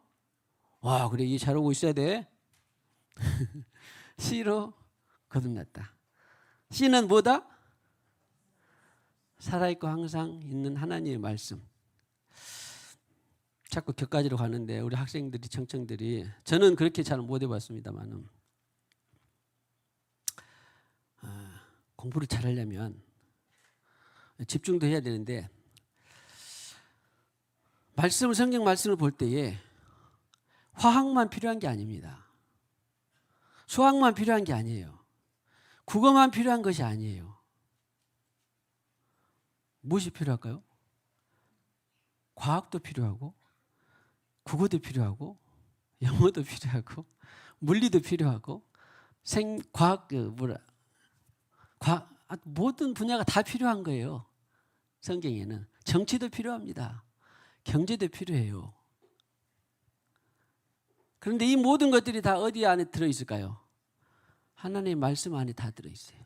와 그래 이해 잘하고 있어야 돼. C로 거듭났다. C는 뭐다? 살아있고 항상 있는 하나님의 말씀. 자꾸 격가지로 가는데 우리 학생들이 청청들이 저는 그렇게 잘 못 해봤습니다만 공부를 잘하려면 집중도 해야 되는데 성경 말씀을 볼 때에 화학만 필요한 게 아닙니다. 수학만 필요한 게 아니에요. 국어만 필요한 것이 아니에요. 무엇이 필요할까요? 과학도 필요하고 국어도 필요하고 영어도 필요하고 물리도 필요하고 모든 분야가 다 필요한 거예요. 성경에는 정치도 필요합니다. 경제도 필요해요. 그런데 이 모든 것들이 다 어디 안에 들어있을까요? 하나님의 말씀 안에 다 들어있어요.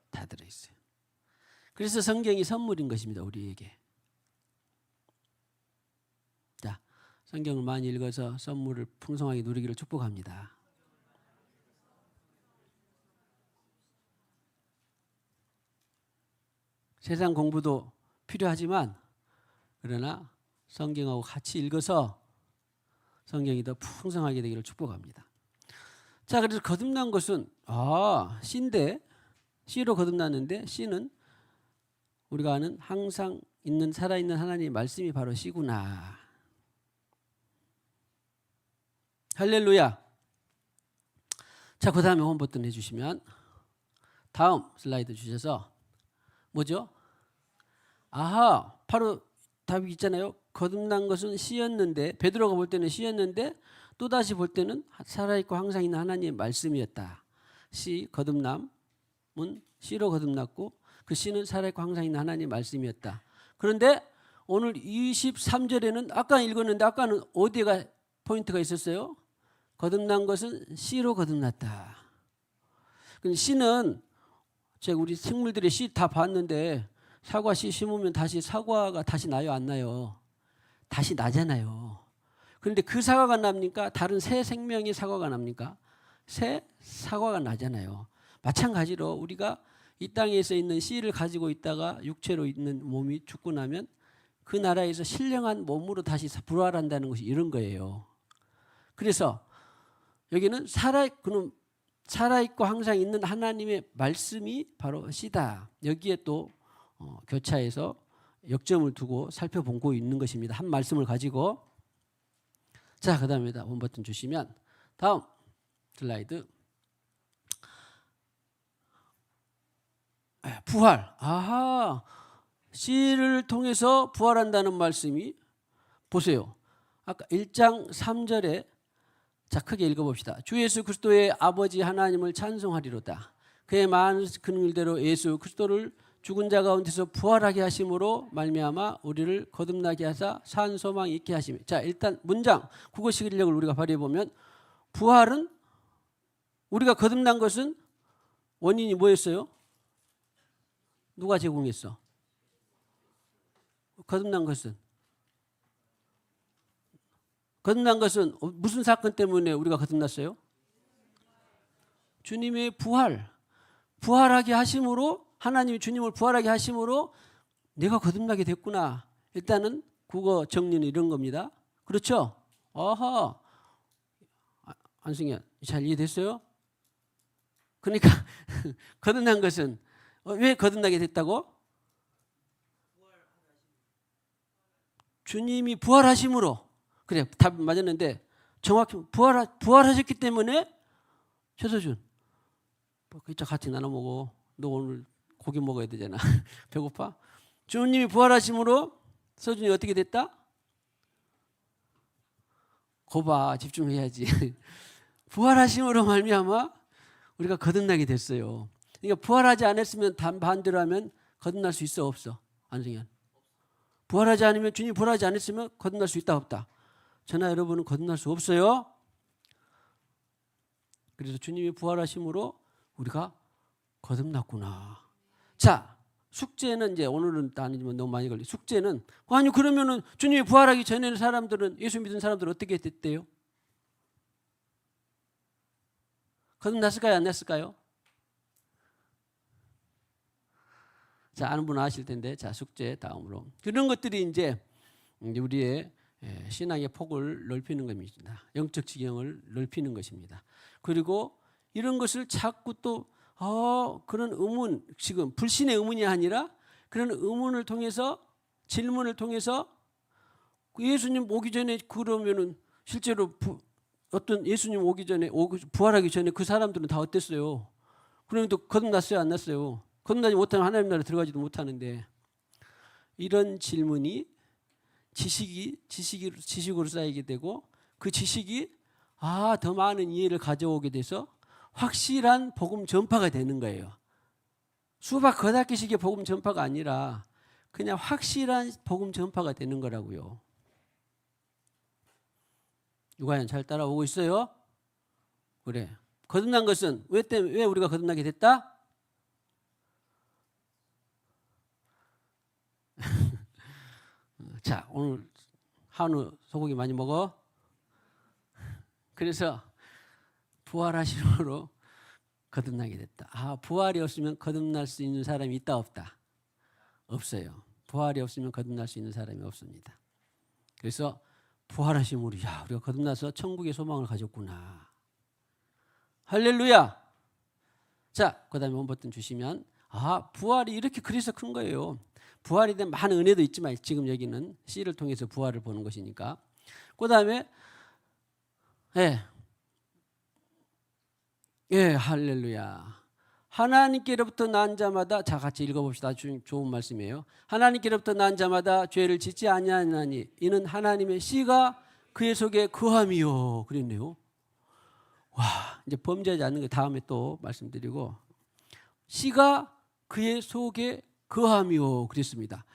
다 들어있어요. 그래서 성경이 선물인 것입니다. 우리에게. 자, 성경을 많이 읽어서 선물을 풍성하게 누리기를 축복합니다. 세상 공부도 필요하지만 그러나 성경하고 같이 읽어서 성경이 더 풍성하게 되기를 축복합니다. 자, 그래서 거듭난 것은 C인데 C로 거듭났는데 C는 우리가 아는 항상 있는 살아있는 하나님의 말씀이 바로 C구나. 할렐루야. 자, 그 다음에 홈 버튼 해주시면 다음 슬라이드 주셔서 뭐죠? 바로 답이 있잖아요. 거듭난 것은 C였는데 베드로가 볼 때는 C였는데 또다시 볼 때는 살아있고 항상 있는 하나님의 말씀이었다. C 거듭남은 C로 거듭났고 그 C는 살아있고 항상 있는 하나님의 말씀이었다. 그런데 오늘 23절에는 아까 읽었는데 아까는 어디가 포인트가 있었어요? 거듭난 것은 C로 거듭났다. 근데 C는 제가 우리 식물들의 씨 다 봤는데 사과 씨 심으면 다시 사과가 다시 나요 안 나요? 다시 나잖아요. 그런데 그 사과가 납니까? 다른 새 생명의 사과가 납니까? 새 사과가 나잖아요. 마찬가지로 우리가 이 땅에서 있는 씨를 가지고 있다가 육체로 있는 몸이 죽고 나면 그 나라에서 신령한 몸으로 다시 부활한다는 것이 이런 거예요. 그래서 여기는 살아있고 항상 있는 하나님의 말씀이 바로 C다. 여기에 또 교차해서 역점을 두고 살펴보고 있는 것입니다. 한 말씀을 가지고. 자, 그 다음에다 원 버튼 주시면 다음 슬라이드. 부활. C를 통해서 부활한다는 말씀이 보세요. 아까 1장 3절에 자 크게 읽어봅시다. 주 예수 그리스도의 아버지 하나님을 찬송하리로다. 그의 많은 긍휼대로 예수 그리스도를 죽은 자 가운데서 부활하게 하심으로 말미암아 우리를 거듭나게 하사 산 소망이 있게 하시며. 자 일단 문장 국어 실력을 우리가 발휘해 보면 부활은 우리가 거듭난 것은 원인이 뭐였어요? 누가 제공했어? 거듭난 것은 무슨 사건 때문에 우리가 거듭났어요? 주님의 부활하게 하심으로 하나님이 주님을 부활하게 하심으로 내가 거듭나게 됐구나. 일단은 국어 정리는 이런 겁니다. 그렇죠? 안승현, 잘 이해됐어요? 그러니까 거듭난 것은 왜 거듭나게 됐다고? 주님이 부활하심으로. 그래, 답 맞았는데 정확히 부활하셨기 때문에. 최서준, 이자 같이 나눠 먹어. 너 오늘 고기 먹어야 되잖아. 배고파? 주님이 부활하심으로 서준이 어떻게 됐다? 거봐, 집중해야지. 부활하심으로 말미암아 우리가 거듭나게 됐어요. 그러니까 부활하지 않았으면 반대로 하면 거듭날 수 있어 없어? 안승현, 부활하지 않으면, 주님이 부활하지 않았으면 거듭날 수 있다 없다? 저나 여러분은 거듭날 수 없어요. 그래서 주님이 부활하심으로 우리가 거듭났구나. 자, 숙제는 이제 오늘은 아니지만 너무 많이 걸리. 숙제는 아니 그러면은 주님이 부활하기 전에는 사람들은, 예수 믿은 사람들은 어떻게 됐대요? 거듭났을까요? 안 났을까요? 자, 아는 분은 아실 텐데. 자, 숙제 다음으로. 그런 것들이 이제 우리의 신앙의 폭을 넓히는 겁니다. 영적 지경을 넓히는 것입니다. 그리고 이런 것을 자꾸 또 그런 의문, 지금 불신의 의문이 아니라 그런 의문을 통해서, 질문을 통해서 예수님 오기 전에, 그러면은 실제로 어떤 예수님 오기 전에, 부활하기 전에 그 사람들은 다 어땠어요? 그러면 또 거듭났어요? 안 났어요? 거듭나지 못하면 하나님 나라에 들어가지도 못하는데. 이런 질문이 지식으로 쌓이게 되고, 그 지식이 더 많은 이해를 가져오게 돼서 확실한 복음 전파가 되는 거예요. 수박 겉핥기식의 복음 전파가 아니라 그냥 확실한 복음 전파가 되는 거라고요. 유가연 잘 따라오고 있어요? 그래. 거듭난 것은 왜 우리가 거듭나게 됐다? 자, 오늘 한우 소고기 많이 먹어? 그래서 부활하심으로 거듭나게 됐다. 부활이 없으면 거듭날 수 있는 사람이 있다 없다? 없어요. 부활이 없으면 거듭날 수 있는 사람이 없습니다. 그래서 부활하심으로 우리가 거듭나서 천국의 소망을 가졌구나. 할렐루야. 자, 그 다음에 원버튼 주시면, 부활이 이렇게 그래서 큰 거예요. 부활에 대한 많은 은혜도 있지만 지금 여기는 C를 통해서 부활을 보는 것이니까. 그 다음에 할렐루야. 하나님께로부터 난 자마다, 자 같이 읽어봅시다. 아주 좋은 말씀이에요. 하나님께로부터 난 자마다 죄를 짓지 아니하나니 이는 하나님의 씨가 그의 속에 거함이요. 그랬네요. 와, 이제 범죄하지 않는 거 다음에 또 말씀드리고, 씨가 그의 속에 거함이요. 그랬습니다.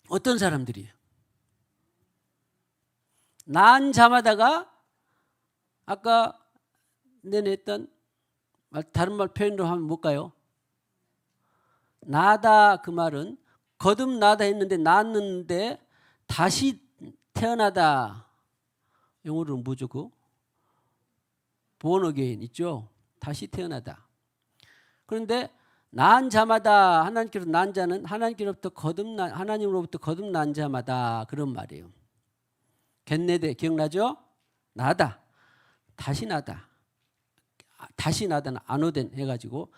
어떤 사람들이 난 자마다가 아까 내내 했던 다른 말 표현으로 하면 뭘까요? 나다, 그 말은 거듭나다 했는데 낳았는데 다시 태어나다. 영어로는 뭐죠? born again 있죠? 다시 태어나다. 그런데 난 자마다, 하나님께로부터 난 자는 하나님으로부터 거듭난 자마다, 그런 말이에요. 겟네데 기억나죠? 나다, 다시 나다. 다시 나다는 아노덴 해가지고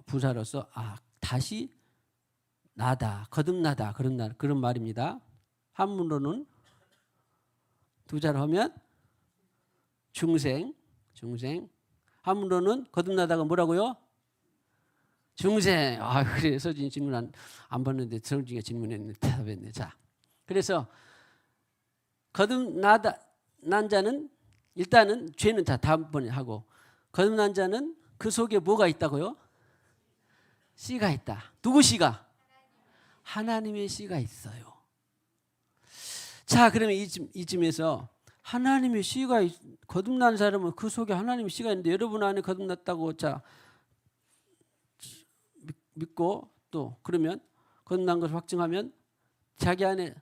부사로서 다시 나다, 거듭나다, 그런 말입니다. 한문으로는 두 자로 하면 중생. 한문으로는 거듭나다가 뭐라고요? 중생. 그래, 서준이 질문 안 받는데 서준이가 질문했네, 대답했네. 자, 그래서 거듭나다 난 자는 일단은 죄는 다 다음번에 하고, 거듭난 자는 그 속에 뭐가 있다고요? 씨가 있다. 누구 씨가? 하나님의 씨가 있어요. 자, 그러면 이쯤에서 하나님의 씨가 거듭난 사람은 그 속에 하나님의 씨가 있는데, 여러분 안에 거듭났다고 자 믿고, 또 그러면 거듭난 것을 확증하면 자기 안에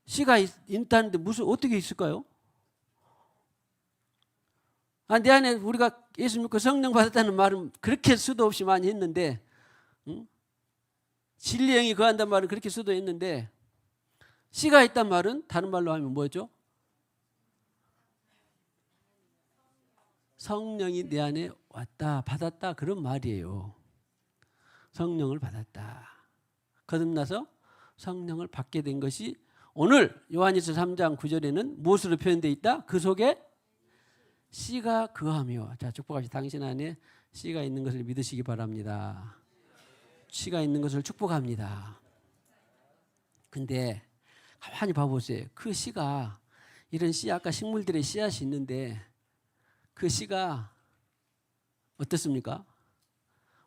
씨가 있다는데 어떻게 있을까요? 내 안에 우리가 예수 믿고 성령 받았다는 말은 그렇게 수도 없이 많이 했는데, 진리의 영이 거한다는 말은 그렇게 수도 했는데, 씨가 있단 말은 다른 말로 하면 뭐죠? 성령이 내 안에 왔다, 받았다 그런 말이에요. 성령을 받았다. 거듭나서 성령을 받게 된 것이 오늘 요한일서 3장 9절에는 무엇으로 표현되어 있다? 그 속에 씨가 거하며. 자, 축복합시다. 당신 안에 씨가 있는 것을 믿으시기 바랍니다. 씨가 있는 것을 축복합니다. 근데 가만히 봐보세요. 그 씨가 이런 씨, 아까 식물들의 씨앗이 있는데 그 씨가 어떻습니까?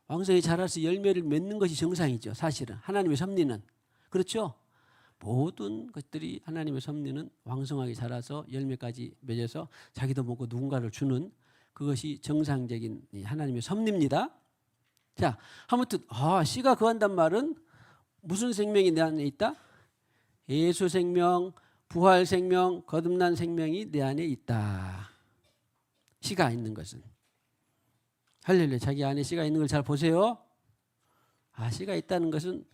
왕성히 자라서 열매를 맺는 것이 정상이죠. 사실은 하나님의 섭리는. 그렇죠? 모든 것들이 하나님의 섭리는 왕성하게 자라서 열매까지 맺어서 자기도 먹고 누군가를 주는 그것이 정상적인 하나님의 섭리입니다. 자, 아무튼 씨가 거한단 말은 무슨 생명이 내 안에 있다? 예수 생명, 부활 생명, 거듭난 생명이 내 안에 있다. 씨가 있는 것은. 할렐루야. 자기 안에 씨가 있는 걸 잘 보세요. 씨가 있다는 것은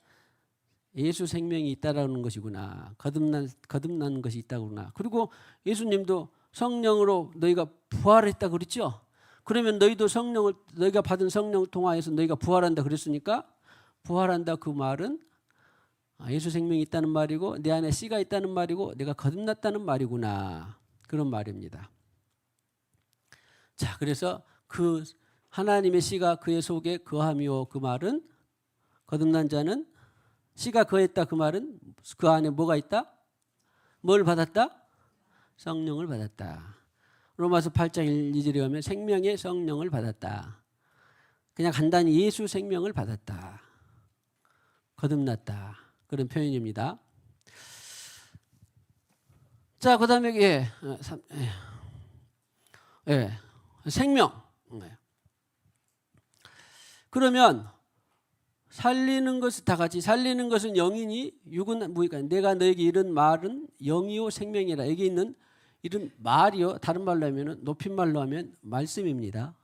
예수 생명이 있다라는 것이구나. 거듭난 것이 있다구나. 그리고 예수님도 성령으로 너희가 부활했다 그랬죠? 그러면 너희도 너희가 받은 성령을 통하여서 너희가 부활한다 그랬으니까 부활한다 그 말은 예수 생명이 있다는 말이고 내 안에 씨가 있다는 말이고 내가 거듭났다는 말이구나. 그런 말입니다. 자, 그래서 그 하나님의 씨가 그의 속에 거하며 그 말은 거듭난 자는 씨가 거했다 그 말은 그 안에 뭐가 있다? 뭘 받았다? 성령을 받았다. 로마서 8장 1, 2절에 가면 생명의 성령을 받았다. 그냥 간단히 예수 생명을 받았다. 거듭났다. 그런 표현입니다. 자, 그 다음에 생명. 그러면 살리는 것은 다 같이 살리는 것은 영이니 육은 무니까 내가 너에게 이런 말은 영이요 생명이라. 여기 있는 이런 말이요 다른 말로 하면 높임말로 하면 말씀입니다.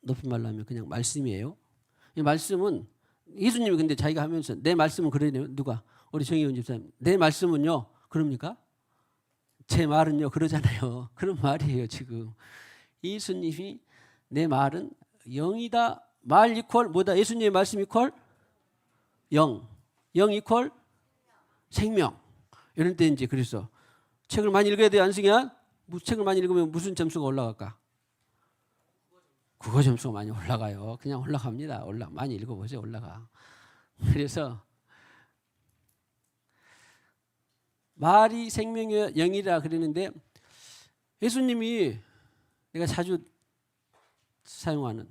높임말로 하면 그냥 말씀이에요. 이 말씀은 예수님이 근데 자기가 하면서 내 말씀은 그러네요. 누가? 우리 정의원 집사님. 내 말씀은요. 그럽니까? 제 말은요. 그러잖아요. 그런 말이에요 지금. 예수님이 내 말은 영이다. 말 이퀄 뭐다? 예수님의 말씀 이퀄 영. 영 이퀄 생명. 이런 때 이제 그래서 책을 많이 읽어야 돼요. 안승현? 책을 많이 읽으면 무슨 점수가 올라갈까? 국어 점수가 많이 올라가요. 그냥 올라갑니다. 많이 읽어보세요. 올라가. 그래서 말이 생명의 영이라 그러는데 예수님이 내가 자주 사용하는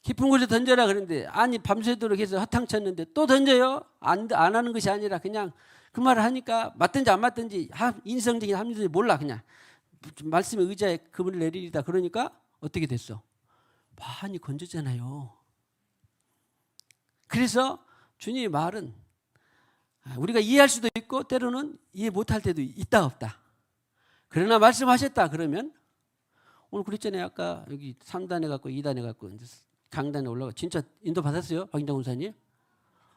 깊은 곳에 던져라 그러는데 아니 밤새도록 해서 허탕쳤는데 또 던져요? 안 하는 것이 아니라 그냥 그 말을 하니까 맞든지 안 맞든지 인성적인 합리적인지 몰라. 그냥 말씀의 의자에 그물을 내리리다. 그러니까 어떻게 됐어? 많이 건졌잖아요. 그래서 주님의 말은 우리가 이해할 수도 있고 때로는 이해 못할 때도 있다 없다. 그러나 말씀하셨다 그러면 오늘 그랬잖아요. 아까 여기 3단에 갔고 2단에 갔고 강단에 올라가 진짜 인도 받았어요? 박인장 군사님?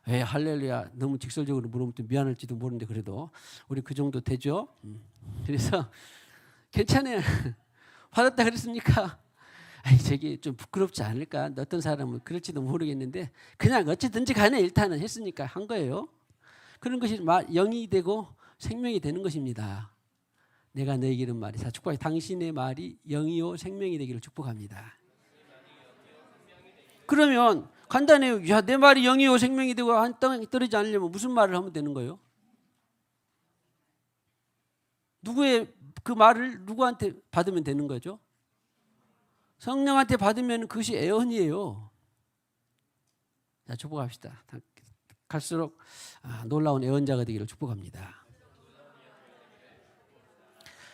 할렐루야. 너무 직설적으로 물으면 또 미안할지도 모르는데 그래도 우리 그 정도 되죠? 그래서 괜찮아요. 받았다 그랬습니까? 저기 좀 부끄럽지 않을까? 어떤 사람은 그럴지도 모르겠는데 그냥 어찌든지 간에 일단은 했으니까 한 거예요. 그런 것이 영이 되고 생명이 되는 것입니다. 내가 너에게 이런 말이 축복해. 당신의 말이 영이요 생명이 되기를 축복합니다. 그러면 간단해요. 내 말이 영이요 생명이 되고 한 땅에 떨어지지 않으려면 무슨 말을 하면 되는 거예요? 누구의 그 말을 누구한테 받으면 되는 거죠? 성령한테 받으면 그것이 애언이에요. 자, 축복합시다. 갈수록 놀라운 애언자가 되기를 축복합니다.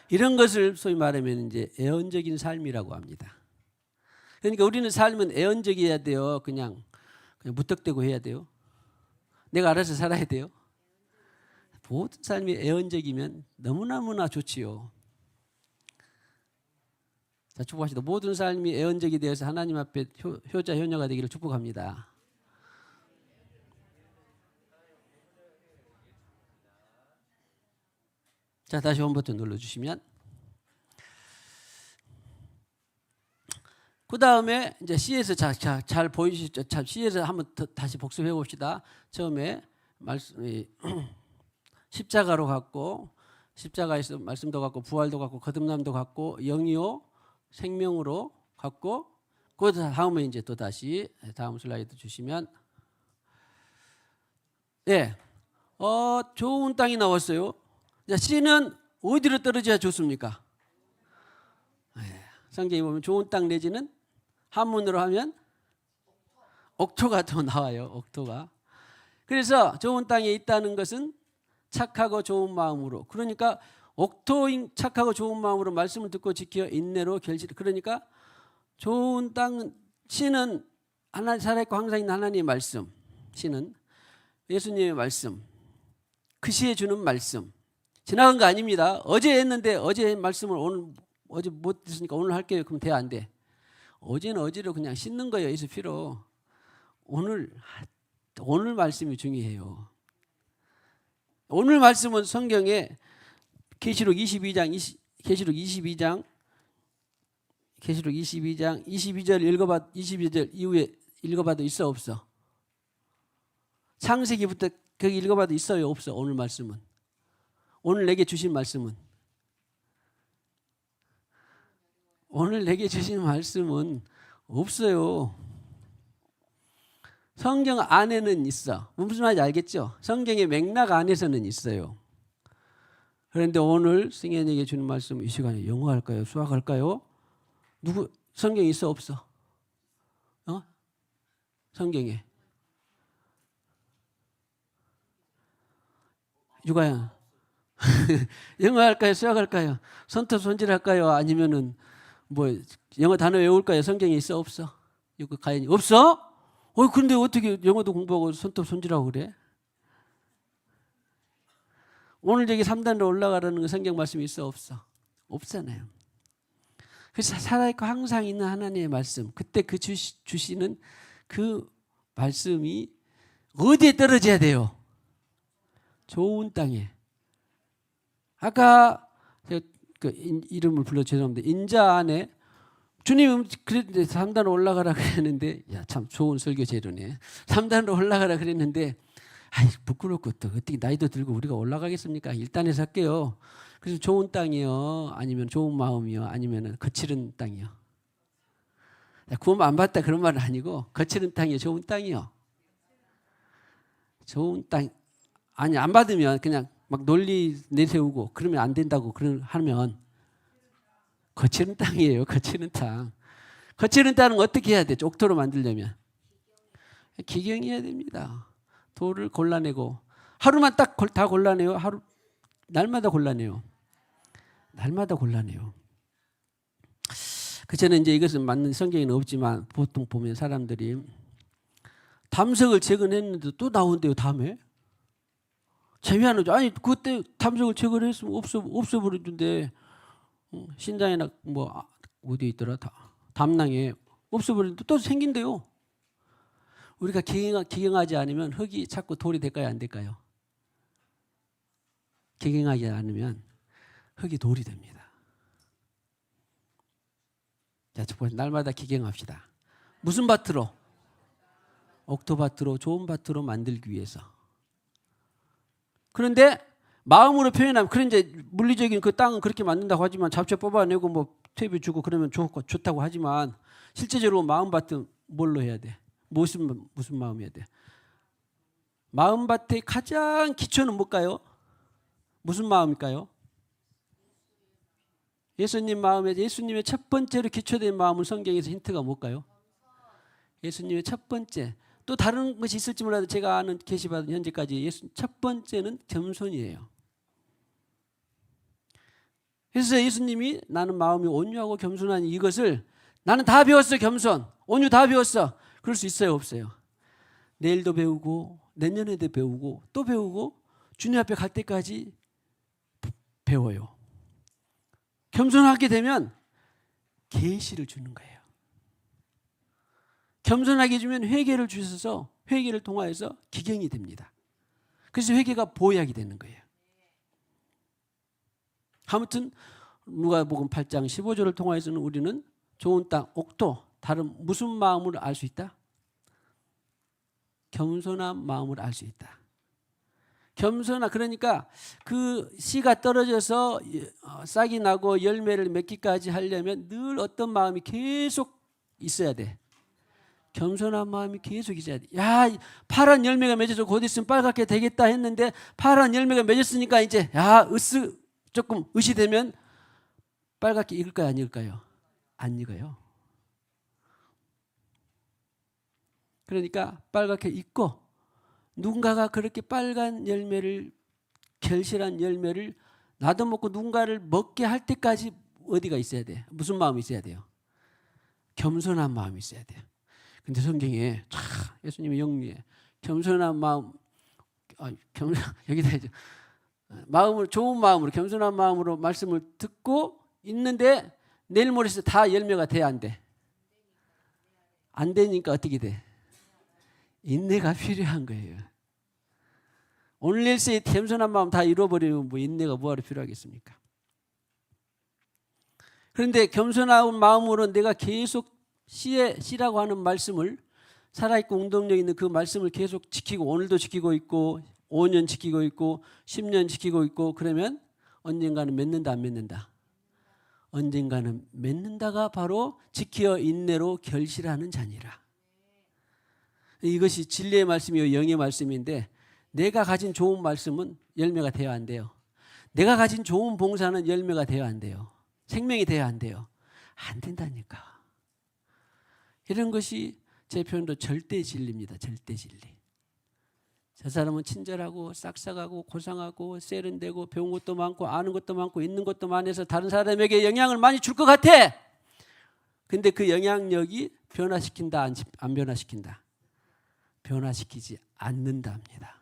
이런 것을 소위 말하면 이제 애언적인 삶이라고 합니다. 그러니까 우리는 삶은 애언적이어야 돼요. 그냥 무턱대고 해야 돼요. 내가 알아서 살아야 돼요. 모든 삶이 애언적이면 너무나 좋지요. 자, 축복합시다. 모든 삶이 애언적이 되어서 하나님 앞에 효자 효녀가 되기를 축복합니다. 자, 다시 홈 버튼 눌러주시면 그 다음에 이제 C에서 잘 보이시죠? 자, C에서 한번 다시 복습해 봅시다. 처음에 십자가로 갔고, 십자가에서 말씀도 갖고, 부활도 갖고, 거듭남도 갖고, 영이요 생명으로 갖고, 그 다음에 이제 또 다시 다음 슬라이드 주시면, 예, 좋은 땅이 나왔어요. 자, C는 어디로 떨어져야 좋습니까? 예, 성경에 보면 좋은 땅 내지는 한문으로 하면 옥토가 또 나와요. 옥토가. 그래서 좋은 땅에 있다는 것은 착하고 좋은 마음으로, 그러니까 옥토인 착하고 좋은 마음으로 말씀을 듣고 지켜 인내로 결실. 그러니까 좋은 땅, C는 하나님 살아있고 항상 있는 하나님의 말씀, C는 예수님의 말씀, 그 시에 주는 말씀, 지나간 거 아닙니다. 어제 했는데 어제 말씀을 오늘 어제 못 듣으니까 오늘 할게요. 그럼 돼 안 돼? 어제는 어제로 그냥 씻는 거예요. 예수 피로. 오늘 말씀이 중요해요. 오늘 말씀은 성경에 계시록 22장 22절 읽어봐, 22절 이후에 읽어봐도 있어 없어? 창세기부터 거기 읽어봐도 있어요 없어? 오늘 말씀은, 오늘 내게 주신 말씀은, 오늘 내게 주신 말씀은 없어요. 성경 안에는 있어. 무슨 말인지 알겠죠? 성경의 맥락 안에서는 있어요. 그런데 오늘 승현에게 주는 말씀, 이 시간에 영어 할까요? 수학 할까요? 누구 성경에 있어 없어? 성경에. 유가야. 영어 할까요? 수학 할까요? 손톱 손질 할까요? 아니면은 뭐 영어 단어 외울까요? 성경에 있어 없어? 이거 가연이 없어? 근데 어떻게 영어도 공부하고 손톱 손질하고 그래? 오늘 저기 3단으로 올라가라는 거 성경 말씀이 있어 없어? 없잖아요. 그래서 살아있고 항상 있는 하나님의 말씀, 그때 그 주시는 그 말씀이 어디에 떨어져야 돼요? 좋은 땅에. 아까 그 이름을 불러 죄송합니다. 인자 안에 주님 그랬는데 3단으로 올라가라 그랬는데, 야 참 좋은 설교 재료네. 3단으로 올라가라 그랬는데, 아이 부끄럽고 또 어떻게 나이도 들고 우리가 올라가겠습니까? 1단에서 할게요. 그래서 좋은 땅이요, 아니면 좋은 마음이요, 아니면 거칠은 땅이요. 구원 안 받다 그런 말은 아니고, 거칠은 땅이요, 좋은 땅이요. 좋은 땅 아니, 안 받으면 그냥 막 논리 내세우고 그러면 안 된다고 하면 거치는 땅이에요. 거치는 땅. 거치는 땅은 어떻게 해야 되죠? 옥토로 만들려면 기경해야 됩니다. 돌을 골라내고, 하루만 딱 다 골라내요? 날마다 골라내요. 날마다 골라내요. 그전에 이제 이것은 맞는 성경에는 없지만 보통 보면 사람들이 담석을 재건했는데 또 나온대요. 다음에 재미하는 줄. 아니 그때 담석을 재건했으면 없어버리는데, 신장이나 뭐 어디 있더라, 담낭에 없어버리는데 또 생긴대요. 우리가 기경하지 않으면 흙이 자꾸 돌이 될까요, 안 될까요? 기경하지 않으면 흙이 돌이 됩니다. 자, 날마다 기경합시다. 무슨 밭으로? 옥토밭으로, 좋은 밭으로 만들기 위해서. 그런데 마음으로 표현하면, 그런 이제 물리적인 그 땅은 그렇게 만든다고 하지만, 잡초 뽑아내고 뭐 퇴비 주고 그러면 좋다고 하지만, 실제적으로 마음밭은 뭘로 해야 돼? 무슨 마음이어야 돼? 마음밭의 가장 기초는 뭘까요? 무슨 마음일까요? 예수님 마음에, 예수님의 첫 번째로 기초된 마음은 성경에서 힌트가 뭘까요? 예수님의 첫 번째. 또 다른 것이 있을지 몰라도 제가 아는 계시받은 현재까지 첫 번째는 겸손이에요. 그래서 예수님이 나는 마음이 온유하고 겸손하니, 이것을 나는 다 배웠어. 겸손, 온유 다 배웠어. 그럴 수 있어요 없어요? 내일도 배우고 내년에도 배우고 또 배우고 주님 앞에 갈 때까지 배워요. 겸손하게 되면 계시를 주는 거예요. 겸손하게 주면 회개를 주셔서 회개를 통하여서 기경이 됩니다. 그래서 회개가 보약이 되는 거예요. 아무튼 누가복음 8장 15절을 통하여서는 우리는 좋은 땅, 옥토, 다른 무슨 마음을 알 수 있다? 겸손한 마음을 알 수 있다. 그러니까 그 씨가 떨어져서 싹이 나고 열매를 맺기까지 하려면 늘 어떤 마음이 계속 있어야 돼. 겸손한 마음이 계속 있어야 돼. 야, 파란 열매가 맺어서 곧 있으면 빨갛게 되겠다 했는데 파란 열매가 맺었으니까 이제 조금 의시 되면 빨갛게 익을까요, 안 익을까요? 안 익어요. 그러니까 빨갛게 익고 누군가가 그렇게 빨간 열매를, 결실한 열매를 나도 먹고 누군가를 먹게 할 때까지 어디가 있어야 돼? 무슨 마음이 있어야 돼요? 겸손한 마음이 있어야 돼요. 근데 성경에 예수님의 영리에 겸손한 마음, 여기다 해줘. 마음을, 좋은 마음으로, 겸손한 마음으로 말씀을 듣고 있는데 내일 모레서 다 열매가 돼야 안 돼? 안 되니까 어떻게 돼? 인내가 필요한 거예요. 오늘 일세에 겸손한 마음 다 잃어버리면 뭐 인내가 뭐하러 필요하겠습니까? 그런데 겸손한 마음으로 내가 계속 씨라고 하는 말씀을, 살아있고 운동력 있는 그 말씀을 계속 지키고, 오늘도 지키고 있고 5년 지키고 있고 10년 지키고 있고, 그러면 언젠가는 맺는다, 안 맺는다? 언젠가는 맺는다가 바로 지키어 인내로 결실하는 자니라. 이것이 진리의 말씀이요 영의 말씀인데, 내가 가진 좋은 말씀은 열매가 돼야 안 돼요. 내가 가진 좋은 봉사는 열매가 돼야 안 돼요. 생명이 돼야 안 돼요. 안 된다니까. 이런 것이 제 표현으로 절대 진리입니다. 절대 진리. 저 사람은 친절하고 싹싹하고 고상하고 세련되고 배운 것도 많고 아는 것도 많고 있는 것도 많아서 다른 사람에게 영향을 많이 줄 것 같아. 근데 그 영향력이 변화시킨다, 안 변화시킨다? 변화시키지 않는다 합니다.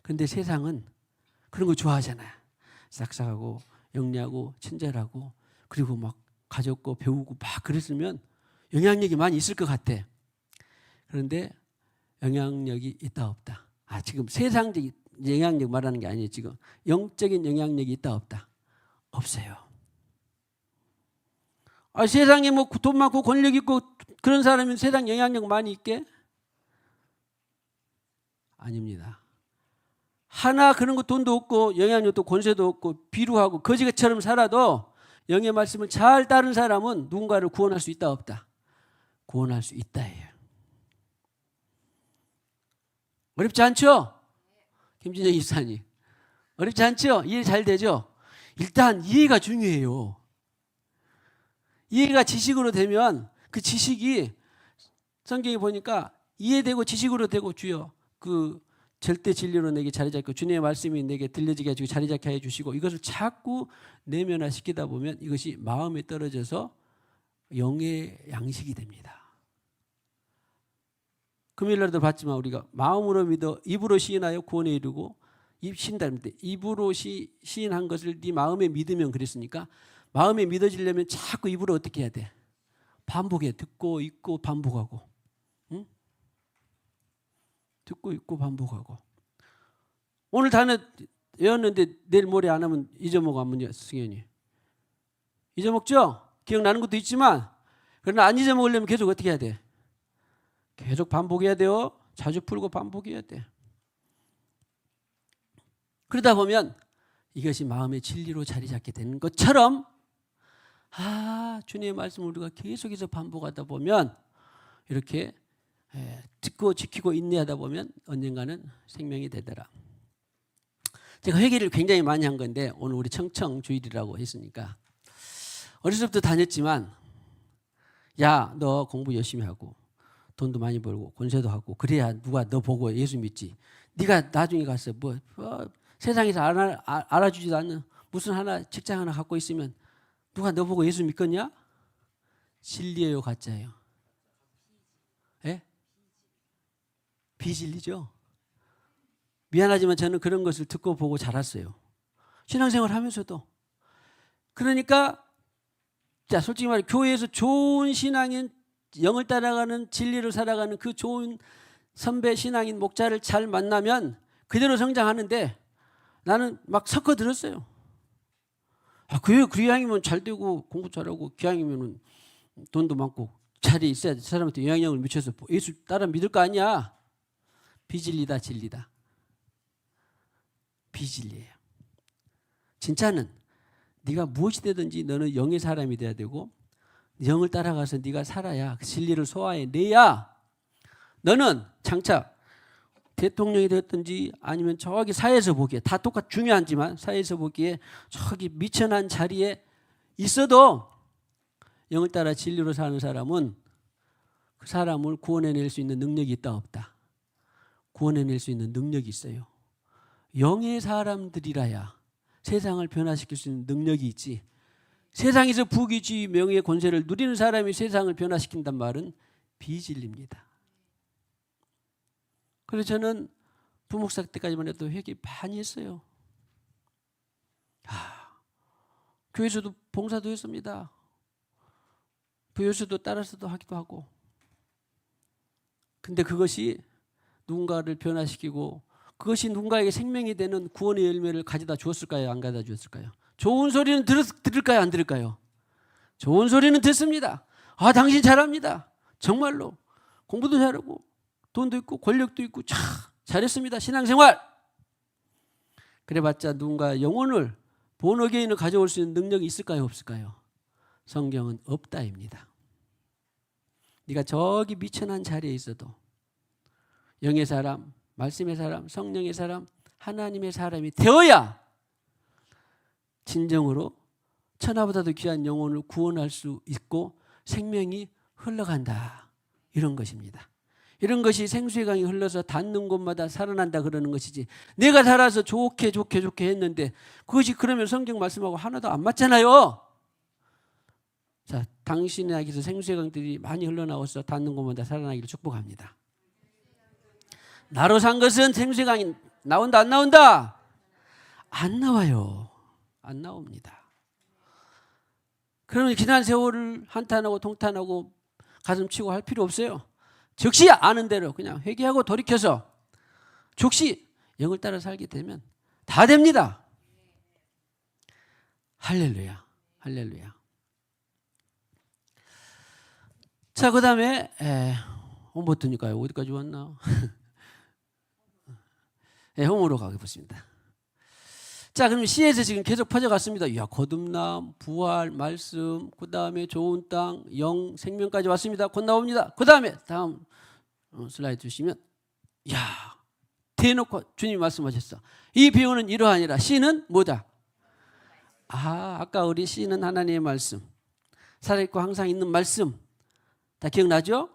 그런데 세상은 그런 거 좋아하잖아요. 싹싹하고 영리하고 친절하고 그리고 막 가졌고 배우고 막 그랬으면 영향력이 많이 있을 것 같아. 그런데 영향력이 있다 없다? 지금 세상적인 영향력 말하는 게 아니에요. 지금 영적인 영향력이 있다 없다? 없어요. 세상에 뭐 돈 많고 권력 있고 그런 사람이 세상 영향력 많이 있게? 아닙니다. 하나 그런 거 돈도 없고 영향력도 권세도 없고 비루하고 거지처럼 살아도 영의 말씀을 잘 따른 사람은 누군가를 구원할 수 있다 없다? 구원할 수 있다예요. 어렵지 않죠? 김진영 입사님. 어렵지 않죠? 이해 잘 되죠? 일단 이해가 중요해요. 이해가 지식으로 되면 그 지식이 성경에 보니까 이해되고 지식으로 되고 주여 그 절대 진리로 내게 자리 잡고 주님의 말씀이 내게 들려지게 해주고 자리 잡게 해주시고 이것을 자꾸 내면화시키다 보면 이것이 마음에 떨어져서 영의 양식이 됩니다. 금요일날도 봤지만 우리가 마음으로 믿어 입으로 시인하여 구원에 이르고 신다는데 입으로 시인한 것을 네 마음에 믿으면 그랬으니까 마음에 믿어지려면 자꾸 입으로 어떻게 해야 돼? 반복해. 듣고 읽고 반복하고. 응? 듣고 읽고 반복하고. 오늘 단어 외웠는데 내일 모레 안 하면 잊어먹어 하면 승현이. 잊어먹죠? 기억나는 것도 있지만 그러나 안 잊어먹으려면 계속 어떻게 해야 돼? 계속 반복해야 돼요. 자주 풀고 반복해야 돼. 그러다 보면 이것이 마음의 진리로 자리 잡게 되는 것처럼 주님의 말씀을 우리가 계속해서 반복하다 보면 이렇게 듣고 지키고 인내하다 보면 언젠가는 생명이 되더라. 제가 회개를 굉장히 많이 한 건데 오늘 우리 청청주일이라고 했으니까 어렸을 때부터 다녔지만 야, 너 공부 열심히 하고 돈도 많이 벌고 권세도 하고 그래야 누가 너 보고 예수 믿지. 네가 나중에 가서 세상에서 알아주지도 않는 무슨 하나 직장 하나 갖고 있으면 누가 너 보고 예수 믿겠냐? 진리예요, 가짜예요? 예? 비진리죠. 미안하지만 저는 그런 것을 듣고 보고 자랐어요. 신앙생활 하면서도. 그러니까 자 솔직히 말해 교회에서 좋은 신앙인 영을 따라가는 진리로 살아가는 그 좋은 선배 신앙인 목자를 잘 만나면 그대로 성장하는데 나는 막 섞어 들었어요. 그 기왕이면 잘 되고 공부 잘하고 기왕이면은 돈도 많고 자리에 있어야 돼. 사람한테 영향력을 미쳐서 예수 따라 믿을 거 아니야. 비진리다, 진리다. 비진리예요. 진짜는 네가 무엇이 되든지 너는 영의 사람이 돼야 되고 영을 따라가서 네가 살아야 그 진리를 소화해내야 너는 장차 대통령이 됐든지 아니면 저기 사회에서 보기에 다 똑같 중요하지만 사회에서 보기에 저기 미천한 자리에 있어도 영을 따라 진리로 사는 사람은 그 사람을 구원해낼 수 있는 능력이 있다 없다. 구원해낼 수 있는 능력이 있어요. 영의 사람들이라야 세상을 변화시킬 수 있는 능력이 있지. 세상에서 부귀지 명예의 권세를 누리는 사람이 세상을 변화시킨단 말은 비진리입니다. 그래서 저는 부목사 때까지만 해도 회개 많이 했어요. 교회에서도 봉사도 했습니다. 교회에서도 따라서도 하기도 하고. 근데 그것이 누군가를 변화시키고 그것이 누군가에게 생명이 되는 구원의 열매를 가져다 주었을까요? 안 가져다 주었을까요? 좋은 소리는 들을까요? 안 들을까요? 좋은 소리는 듣습니다. 당신 잘합니다. 정말로 공부도 잘하고 돈도 있고 권력도 있고 참 잘했습니다. 신앙생활. 그래봤자 누군가 영혼을 본어게인을 가져올 수 있는 능력이 있을까요? 없을까요? 성경은 없다입니다. 네가 저기 미천한 자리에 있어도 영의 사람, 말씀의 사람, 성령의 사람, 하나님의 사람이 되어야 진정으로 천하보다도 귀한 영혼을 구원할 수 있고 생명이 흘러간다. 이런 것입니다. 이런 것이 생수의 강이 흘러서 닿는 곳마다 살아난다 그러는 것이지 내가 살아서 좋게 했는데 그것이 그러면 성경 말씀하고 하나도 안 맞잖아요. 자, 당신에게서 생수의 강들이 많이 흘러나와서 닿는 곳마다 살아나기를 축복합니다. 나로 산 것은 생수의 강이 나온다 안 나온다? 안 나와요. 안 나옵니다. 그러면 지난 세월을 한탄하고 통탄하고 가슴 치고 할 필요 없어요. 즉시 아는 대로 그냥 회개하고 돌이켜서 즉시 영을 따라 살게 되면 다 됩니다. 할렐루야. 할렐루야. 자, 그 다음에 뭐 뜨니까요? 어디까지 왔나? 홈으로 가겠습니다. 자, 그럼 C에서 지금 계속 퍼져갔습니다. 거듭남, 부활, 말씀, 그 다음에 좋은 땅, 영, 생명까지 왔습니다. 곧 나옵니다. 그 다음에 다음 슬라이드 주시면 대놓고 주님이 말씀하셨어. 이 비유는 이러하니라. C는 뭐다? 아까 우리 C는 하나님의 말씀, 살아있고 항상 있는 말씀 다 기억나죠?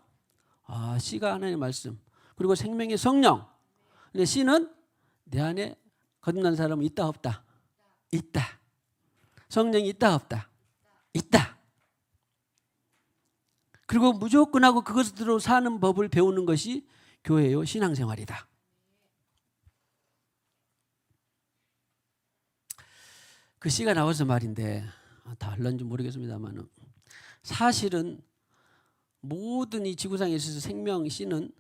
C가 하나님의 말씀 그리고 생명의 성령. 근데 C는 내 안에 거듭난 사람은 있다 없다? 있다. 성령이 있다 없다? 있다. 그리고 무조건 하고 그것으로 사는 법을 배우는 것이 교회요 신앙생활이다. 그 C가 나와서 말인데 다 흘렀는지 모르겠습니다만 사실은 모든 이 지구상에 있어서 생명 C는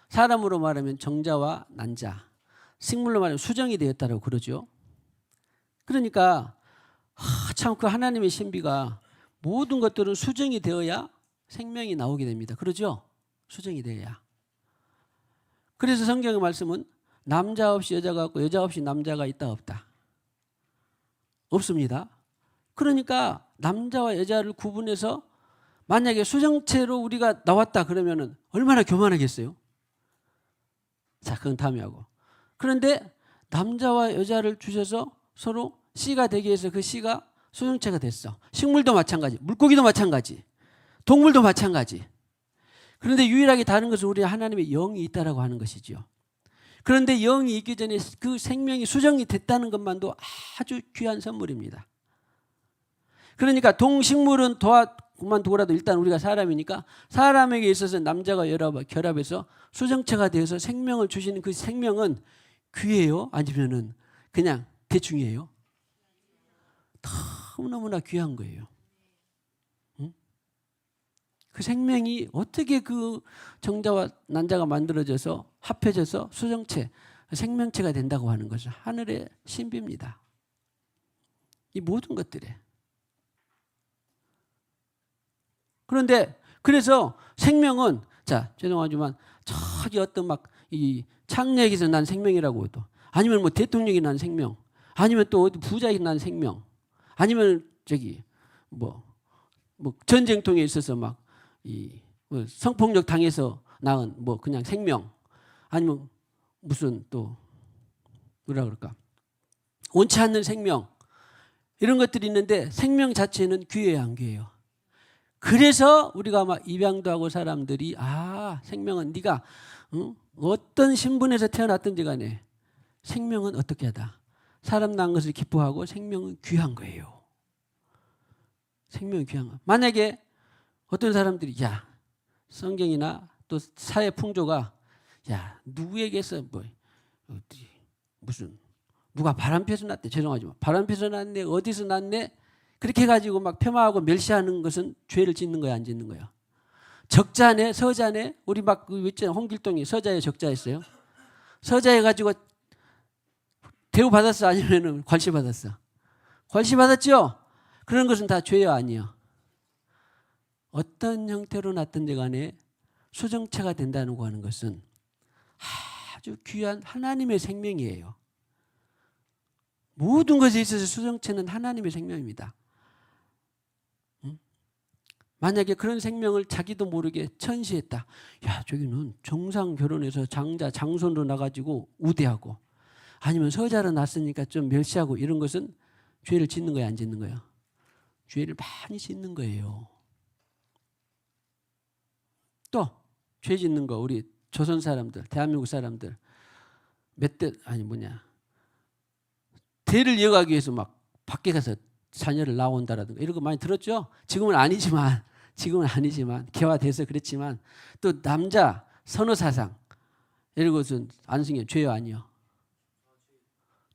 사람으로 말하면 정자와 난자, 식물로 말하면 수정이 되었다고 그러죠. 그러니까 참 그 하나님의 신비가 모든 것들은 수정이 되어야 생명이 나오게 됩니다. 그러죠? 수정이 되어야. 그래서 성경의 말씀은 남자 없이 여자가 없고 여자 없이 남자가 있다 없다? 없습니다. 그러니까 남자와 여자를 구분해서 만약에 수정체로 우리가 나왔다 그러면 얼마나 교만하겠어요? 자, 그건 다음에 하고. 그런데 남자와 여자를 주셔서 서로 C가 되기 위해서 그 C가 수정체가 됐어. 식물도 마찬가지, 물고기도 마찬가지, 동물도 마찬가지. 그런데 유일하게 다른 것은 우리 하나님의 영이 있다라고 하는 것이죠. 그런데 영이 있기 전에 그 생명이 수정이 됐다는 것만도 아주 귀한 선물입니다. 그러니까 동식물은 그만두고라도 일단 우리가 사람이니까 사람에게 있어서 남자가 결합해서 수정체가 되어서 생명을 주시는 그 생명은 귀해요? 아니면은 그냥 대충이에요? 너무너무나 귀한 거예요. 응? 그 생명이 어떻게 그 정자와 난자가 만들어져서 합해져서 수정체, 생명체가 된다고 하는 것은 하늘의 신비입니다. 이 모든 것들에. 그런데 그래서 생명은 자 죄송하지만 저기 어떤 막 이 창녀에게서 난 생명이라고 해도 아니면 뭐 대통령이 난 생명 아니면 또 어디 부자에게 난 생명 아니면 저기 뭐 전쟁통에 있어서 막 이 성폭력 당해서 낳은 뭐 그냥 생명 아니면 무슨 또 뭐라 그럴까 원치 않는 생명 이런 것들이 있는데 생명 자체는 귀해요 안 귀해요? 그래서 우리가 막 입양도 하고 사람들이 생명은 네가 어떤 신분에서 태어났든지 간에 생명은 어떻게 하다 사람 낳은 것을 기뻐하고 생명은 귀한 거예요. 생명이 귀한 거. 만약에 어떤 사람들이 야 성경이나 또 사회 풍조가 야 누구에게서 뭐 무슨 누가 바람피워서 났대 죄송하지만 바람피워서 났네 어디서 났네 그렇게 해가지고 막 폄하하고 멸시하는 것은 죄를 짓는 거야 안 짓는 거야? 적자네 서자네 우리 막 있잖아요 홍길동이 서자에 적자했어요. 서자해 가지고 대우 받았어 아니면은 괄시 받았어? 괄시 받았죠? 그런 것은 다 죄요 아니요? 어떤 형태로 났든지 간에 수정체가 된다고 하는 것은 아주 귀한 하나님의 생명이에요. 모든 것에 있어서 수정체는 하나님의 생명입니다. 만약에 그런 생명을 자기도 모르게 천시했다. 야 저기는 정상 결혼해서 장자 장손으로 나가지고 우대하고 아니면 서자로 났으니까 좀 멸시하고 이런 것은 죄를 짓는 거야 안 짓는 거야? 죄를 많이 짓는 거예요. 또 죄 짓는 거 우리 조선 사람들 대한민국 사람들 대를 이어가기 위해서 막 밖에 가서 자녀를 낳아온다라든가 이런 거 많이 들었죠? 지금은 아니지만 개화돼서 그렇지만 또 남자 선호 사상 이런 것은 안승현 죄요 아니요?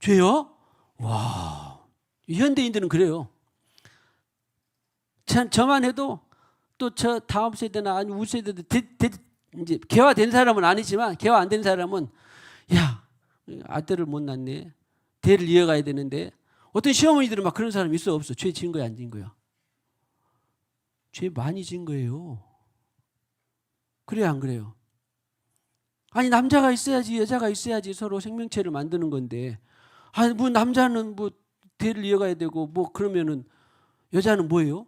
죄요? 와 현대인들은 그래요. 저만 해도 또 저 다음 세대나 아니 우리 세대도 이제 개화된 사람은 아니지만 개화 안 된 사람은 야 아들을 못 낳네 대를 이어가야 되는데 어떤 시어머니들은 막 그런 사람 있어 없어? 죄 지은 거야 안 지은 거야? 죄 많이 지은 거예요. 그래요 안 그래요? 아니 남자가 있어야지 여자가 있어야지 서로 생명체를 만드는 건데 아니 뭐 남자는 뭐 대를 이어가야 되고 뭐 그러면은 여자는 뭐예요?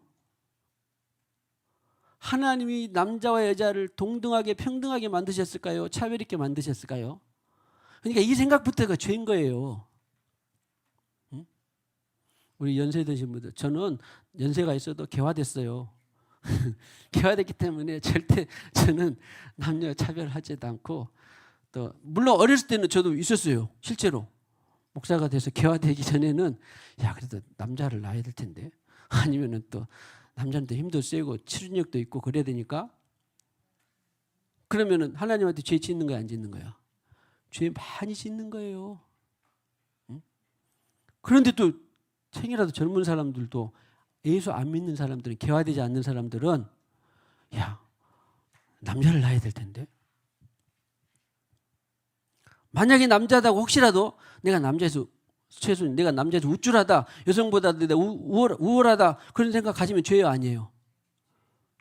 하나님이 남자와 여자를 동등하게 평등하게 만드셨을까요? 차별 있게 만드셨을까요? 그러니까 이 생각부터가 죄인 거예요. 응? 우리 연세 드신 분들 저는 연세가 있어도 개화됐어요. 개화됐기 때문에 절대 저는 남녀 차별하지도 않고 또 물론 어렸을 때는 저도 있었어요. 실제로 목사가 돼서 개화되기 전에는 야 그래도 남자를 낳아야 될 텐데 아니면은 또 남자는 또 힘도 세고 추진력도 있고 그래야 되니까 그러면은 하나님한테 죄 짓는 거야 안 짓는 거야? 죄 많이 짓는 거예요. 응? 그런데 또 생이라도 젊은 사람들도 예수 안 믿는 사람들은 개화되지 않는 사람들은 야 남자를 낳아야 될 텐데 만약에 남자다고 혹시라도 내가 남자에서 최소한 내가 남자에서 우쭐하다 여성보다 내가 우월하다 그런 생각 가지면 죄요 아니에요?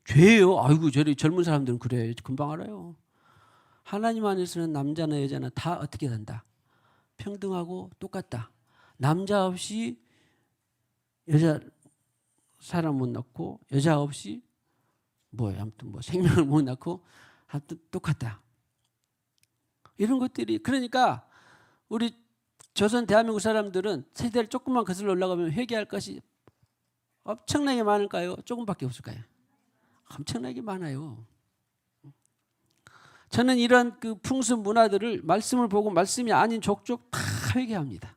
죄예요. 아이고 저리 젊은 사람들은 그래 금방 알아요. 하나님 안에서는 남자나 여자나 다 어떻게 된다? 평등하고 똑같다. 남자 없이 여자 사람 못 낳고 여자 없이 아무튼 생명을 못 낳고 하여튼 똑같다. 이런 것들이 그러니까 우리 조선 대한민국 사람들은 세대를 조금만 거슬러 올라가면 회개할 것이 엄청나게 많을까요? 조금밖에 없을까요? 엄청나게 많아요. 저는 이런 그 풍습 문화들을 말씀을 보고 말씀이 아닌 족족 다 회개합니다.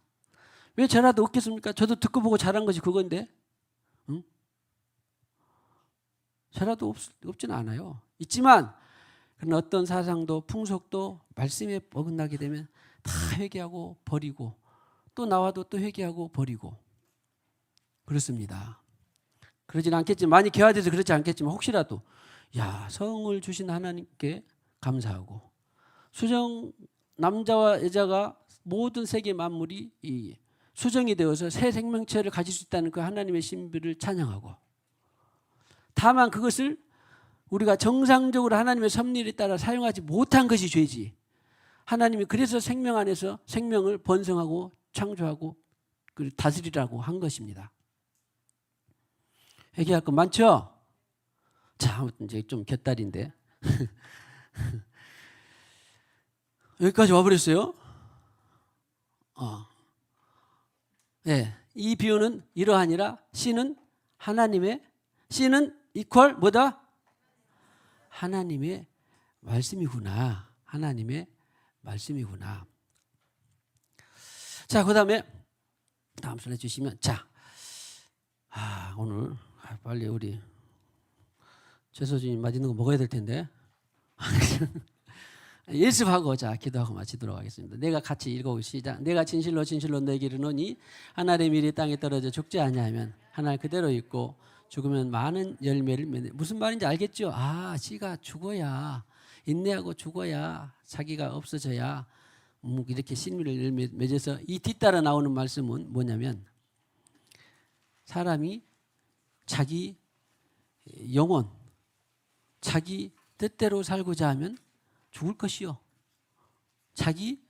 왜 저라도 없겠습니까? 저도 듣고 보고 자란 것이 그건데 응? 저라도 없지는 않아요. 있지만 그런 어떤 사상도 풍속도 말씀에 어긋나게 되면 다 회개하고 버리고 또 나와도 또 회개하고 버리고 그렇습니다. 그러진 않겠지만 많이 개화돼서 그렇지 않겠지만 혹시라도 성을 주신 하나님께 감사하고 수정 남자와 여자가 모든 세계 만물이 이 수정이 되어서 새 생명체를 가질 수 있다는 그 하나님의 신비를 찬양하고 다만 그것을 우리가 정상적으로 하나님의 섭리에 따라 사용하지 못한 것이 죄지. 하나님이 그래서 생명 안에서 생명을 번성하고 창조하고 다스리라고 한 것입니다. 얘기할 거 많죠? 자, 아무튼 이제 좀 곁다리인데 여기까지 와버렸어요. 네, 이 비유는 이러하니라. 씨는 하나님의, 씨는 이퀄 뭐다? 하나님의 말씀이구나. 하나님의 말씀이구나. 자, 그 다음에 다음 슬라이드 주시면, 자, 오늘 빨리 우리 최소준이 맛있는 거 먹어야 될 텐데 예습하고 자 기도하고 마치도록 하겠습니다. 내가 같이 읽어보고 시작. 내가 진실로 진실로 너에게 이르노니 하늘의 밀이 땅에 떨어져 죽지 아니하면 하늘 그대로 있고 죽으면 많은 열매를 맺는. 무슨 말인지 알겠죠? 씨가 죽어야, 인내하고 죽어야, 자기가 없어져야 이렇게 신비를 맺어서, 이 뒤따라 나오는 말씀은 뭐냐면 사람이 자기 영혼, 자기 뜻대로 살고자 하면 죽을 것이요, 자기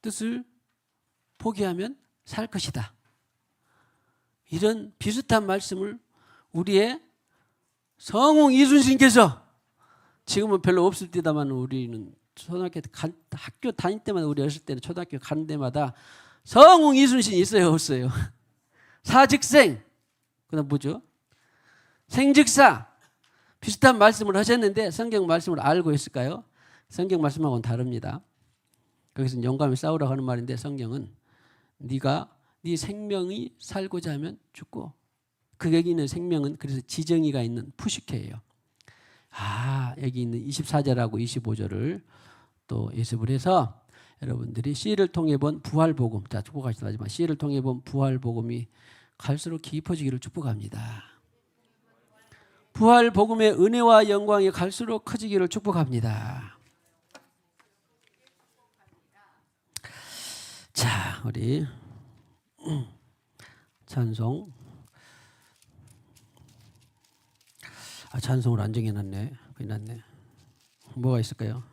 뜻을 포기하면 살 것이다. 이런 비슷한 말씀을 우리의 성웅 이순신께서, 지금은 별로 없을 때다만 우리는 초등학교 학교 다닐 때마다, 우리 어렸을 때는 초등학교 가는 데마다 성웅 이순신이 있어요, 없어요? 사즉생, 그다음 뭐죠? 생즉사. 비슷한 말씀을 하셨는데 성경 말씀을 알고 있을까요? 성경 말씀하고는 다릅니다. 거기서 영감이 싸우라고 하는 말인데, 성경은 네가 네 생명이 살고자 하면 죽고, 그 여기 있는 생명은 그래서 지정의가 있는 푸시케예요. 여기 있는 24절하고 25절을 또 예습을 해서 여러분들이 C를 통해 본 부활복음, 자 축복하시다 하지만 C를 통해 본 부활복음이 갈수록 깊어지기를 축복합니다. 부활복음의 은혜와 영광이 갈수록 커지기를 축복합니다. 자, 우리 찬송. 찬송을 안 정해놨네. 큰일 났네. 뭐가 있을까요?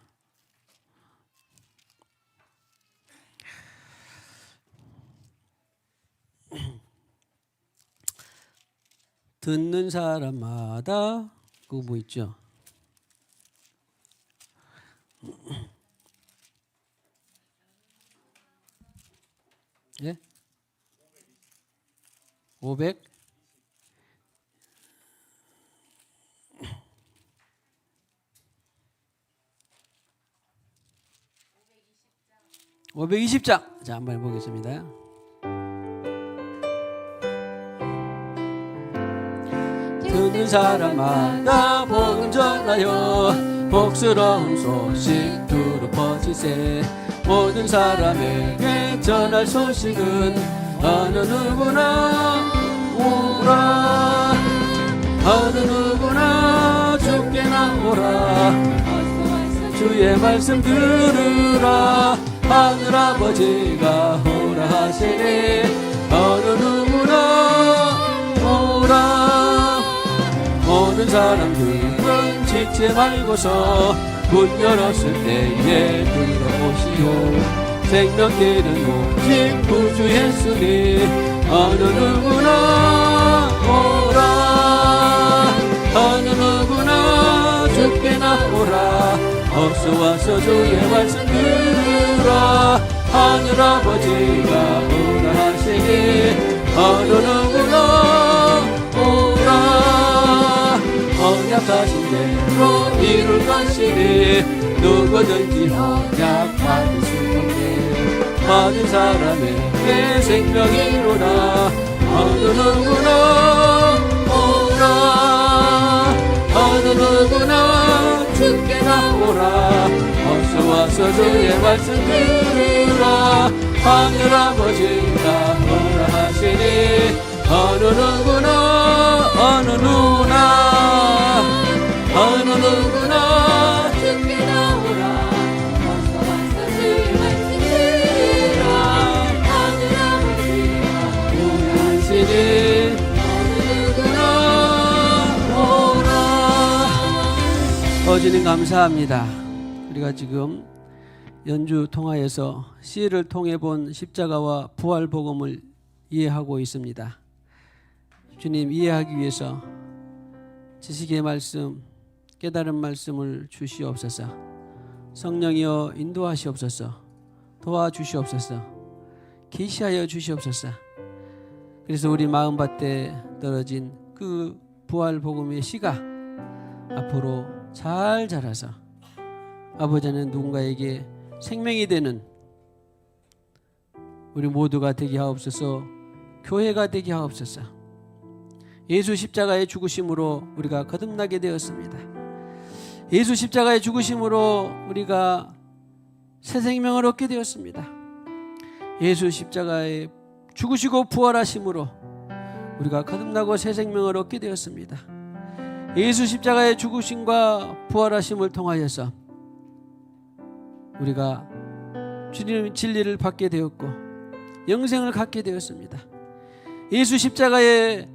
듣는 사람마다 그거 뭐 있죠? 예? 500? 520장. 자, 한번 해보겠습니다. 듣는 사람마다 복음 전하여 복스러운 소식 두루 퍼지세. 모든 사람에게 전할 소식은 어느 누구나 오라. 어느 누구나 주께나 오라. 주의 말씀 들으라. 하늘아버지가 오라 하시니 어느 누구나 오라. 오는 사람들은 지체 말고서 문 열었을 때에 들어오시오. 생명길은 오직 구주 예수니 어느 누구나 오라. 어느 누구나 주께나 오라. 어서 와서 주의 말씀 들으라. 하늘아버지가 오라 하시니 어느 누구나 오라. 언약하신 대로 이룰 것이니 누구든지 언약받을 수 없네. 받은 사람에게 생명이로라. 어느 누구나 오라. 어느 누구나 주께나 오라. 어서 와서 주의 말씀 들으라. 하늘아버지가 오라 하시니 어느 누구나 어느 누나 어느 누구나 주께나 오라. 어서 와서 주의 말씀 들으라. 하늘아버지가 오라 하시니 어느 누구나 오라. 주님 감사합니다. 우리가 지금 연주 통화에서 시를 통해 본 십자가와 부활 복음을 이해하고 있습니다. 주님, 이해하기 위해서 지식의 말씀, 깨달은 말씀을 주시옵소서. 성령이여 인도하시옵소서. 도와주시옵소서. 계시하여 주시옵소서. 그래서 우리 마음밭에 떨어진 그 부활 복음의 씨가 앞으로 잘 자라서 아버지는 누군가에게 생명이 되는 우리 모두가 되게 하옵소서. 교회가 되게 하옵소서. 예수 십자가의 죽으심으로 우리가 거듭나게 되었습니다. 예수 십자가의 죽으심으로 우리가 새 생명을 얻게 되었습니다. 예수 십자가의 죽으시고 부활하심으로 우리가 거듭나고 새 생명을 얻게 되었습니다. 예수 십자가의 죽으심과 부활하심을 통하여서 우리가 주님의 진리를 받게 되었고 영생을 갖게 되었습니다. 예수 십자가의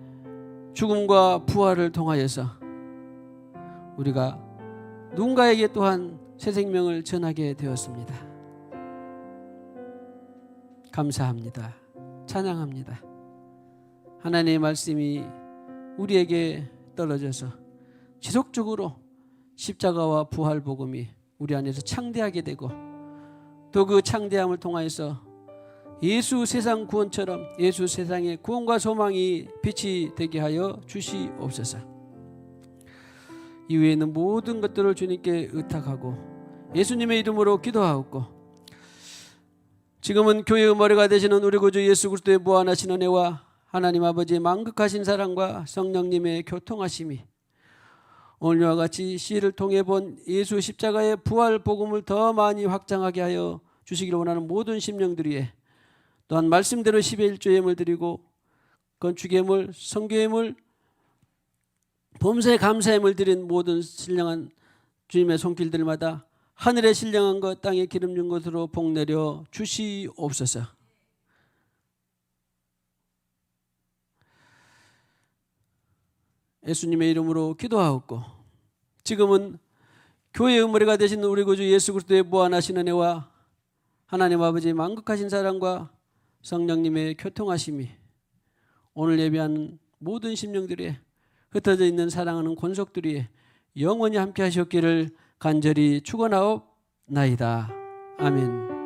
죽음과 부활을 통하여서 우리가 누군가에게 또한 새 생명을 전하게 되었습니다. 감사합니다. 찬양합니다. 하나님의 말씀이 우리에게 떨어져서 지속적으로 십자가와 부활 복음이 우리 안에서 창대하게 되고 또 그 창대함을 통하여서 예수 세상 구원처럼 예수 세상의 구원과 소망이 빛이 되게 하여 주시옵소서. 이후에 있는 모든 것들을 주님께 의탁하고 예수님의 이름으로 기도하옵고 지금은 교회의 머리가 되시는 우리 구주 예수 그리스도의 무한하신 은혜와 하나님 아버지의 만극하신 사랑과 성령님의 교통하심이 오늘과 같이 시를 통해 본 예수 십자가의 부활 복음을 더 많이 확장하게 하여 주시기를 원하는 모든 심령들 위에 또한 말씀대로 10의 1조 예물 드리고 건축 예물, 성교 예물, 범사에 감사 예물 드린 모든 신령한 주님의 손길들마다 하늘의 신령한 것 땅에 기름 준 것으로 복 내려 주시옵소서. 예수님의 이름으로 기도하옵고 지금은 교회의 머리가 되신 우리 구주 예수 그리스도의 무한하신 은혜와 하나님 아버지의 만극하신 사랑과 성령님의 교통하심이 오늘 예배하는 모든 심령들에 흩어져 있는 사랑하는 권속들이 영원히 함께 하셨기를 간절히 축원하옵나이다. 아멘.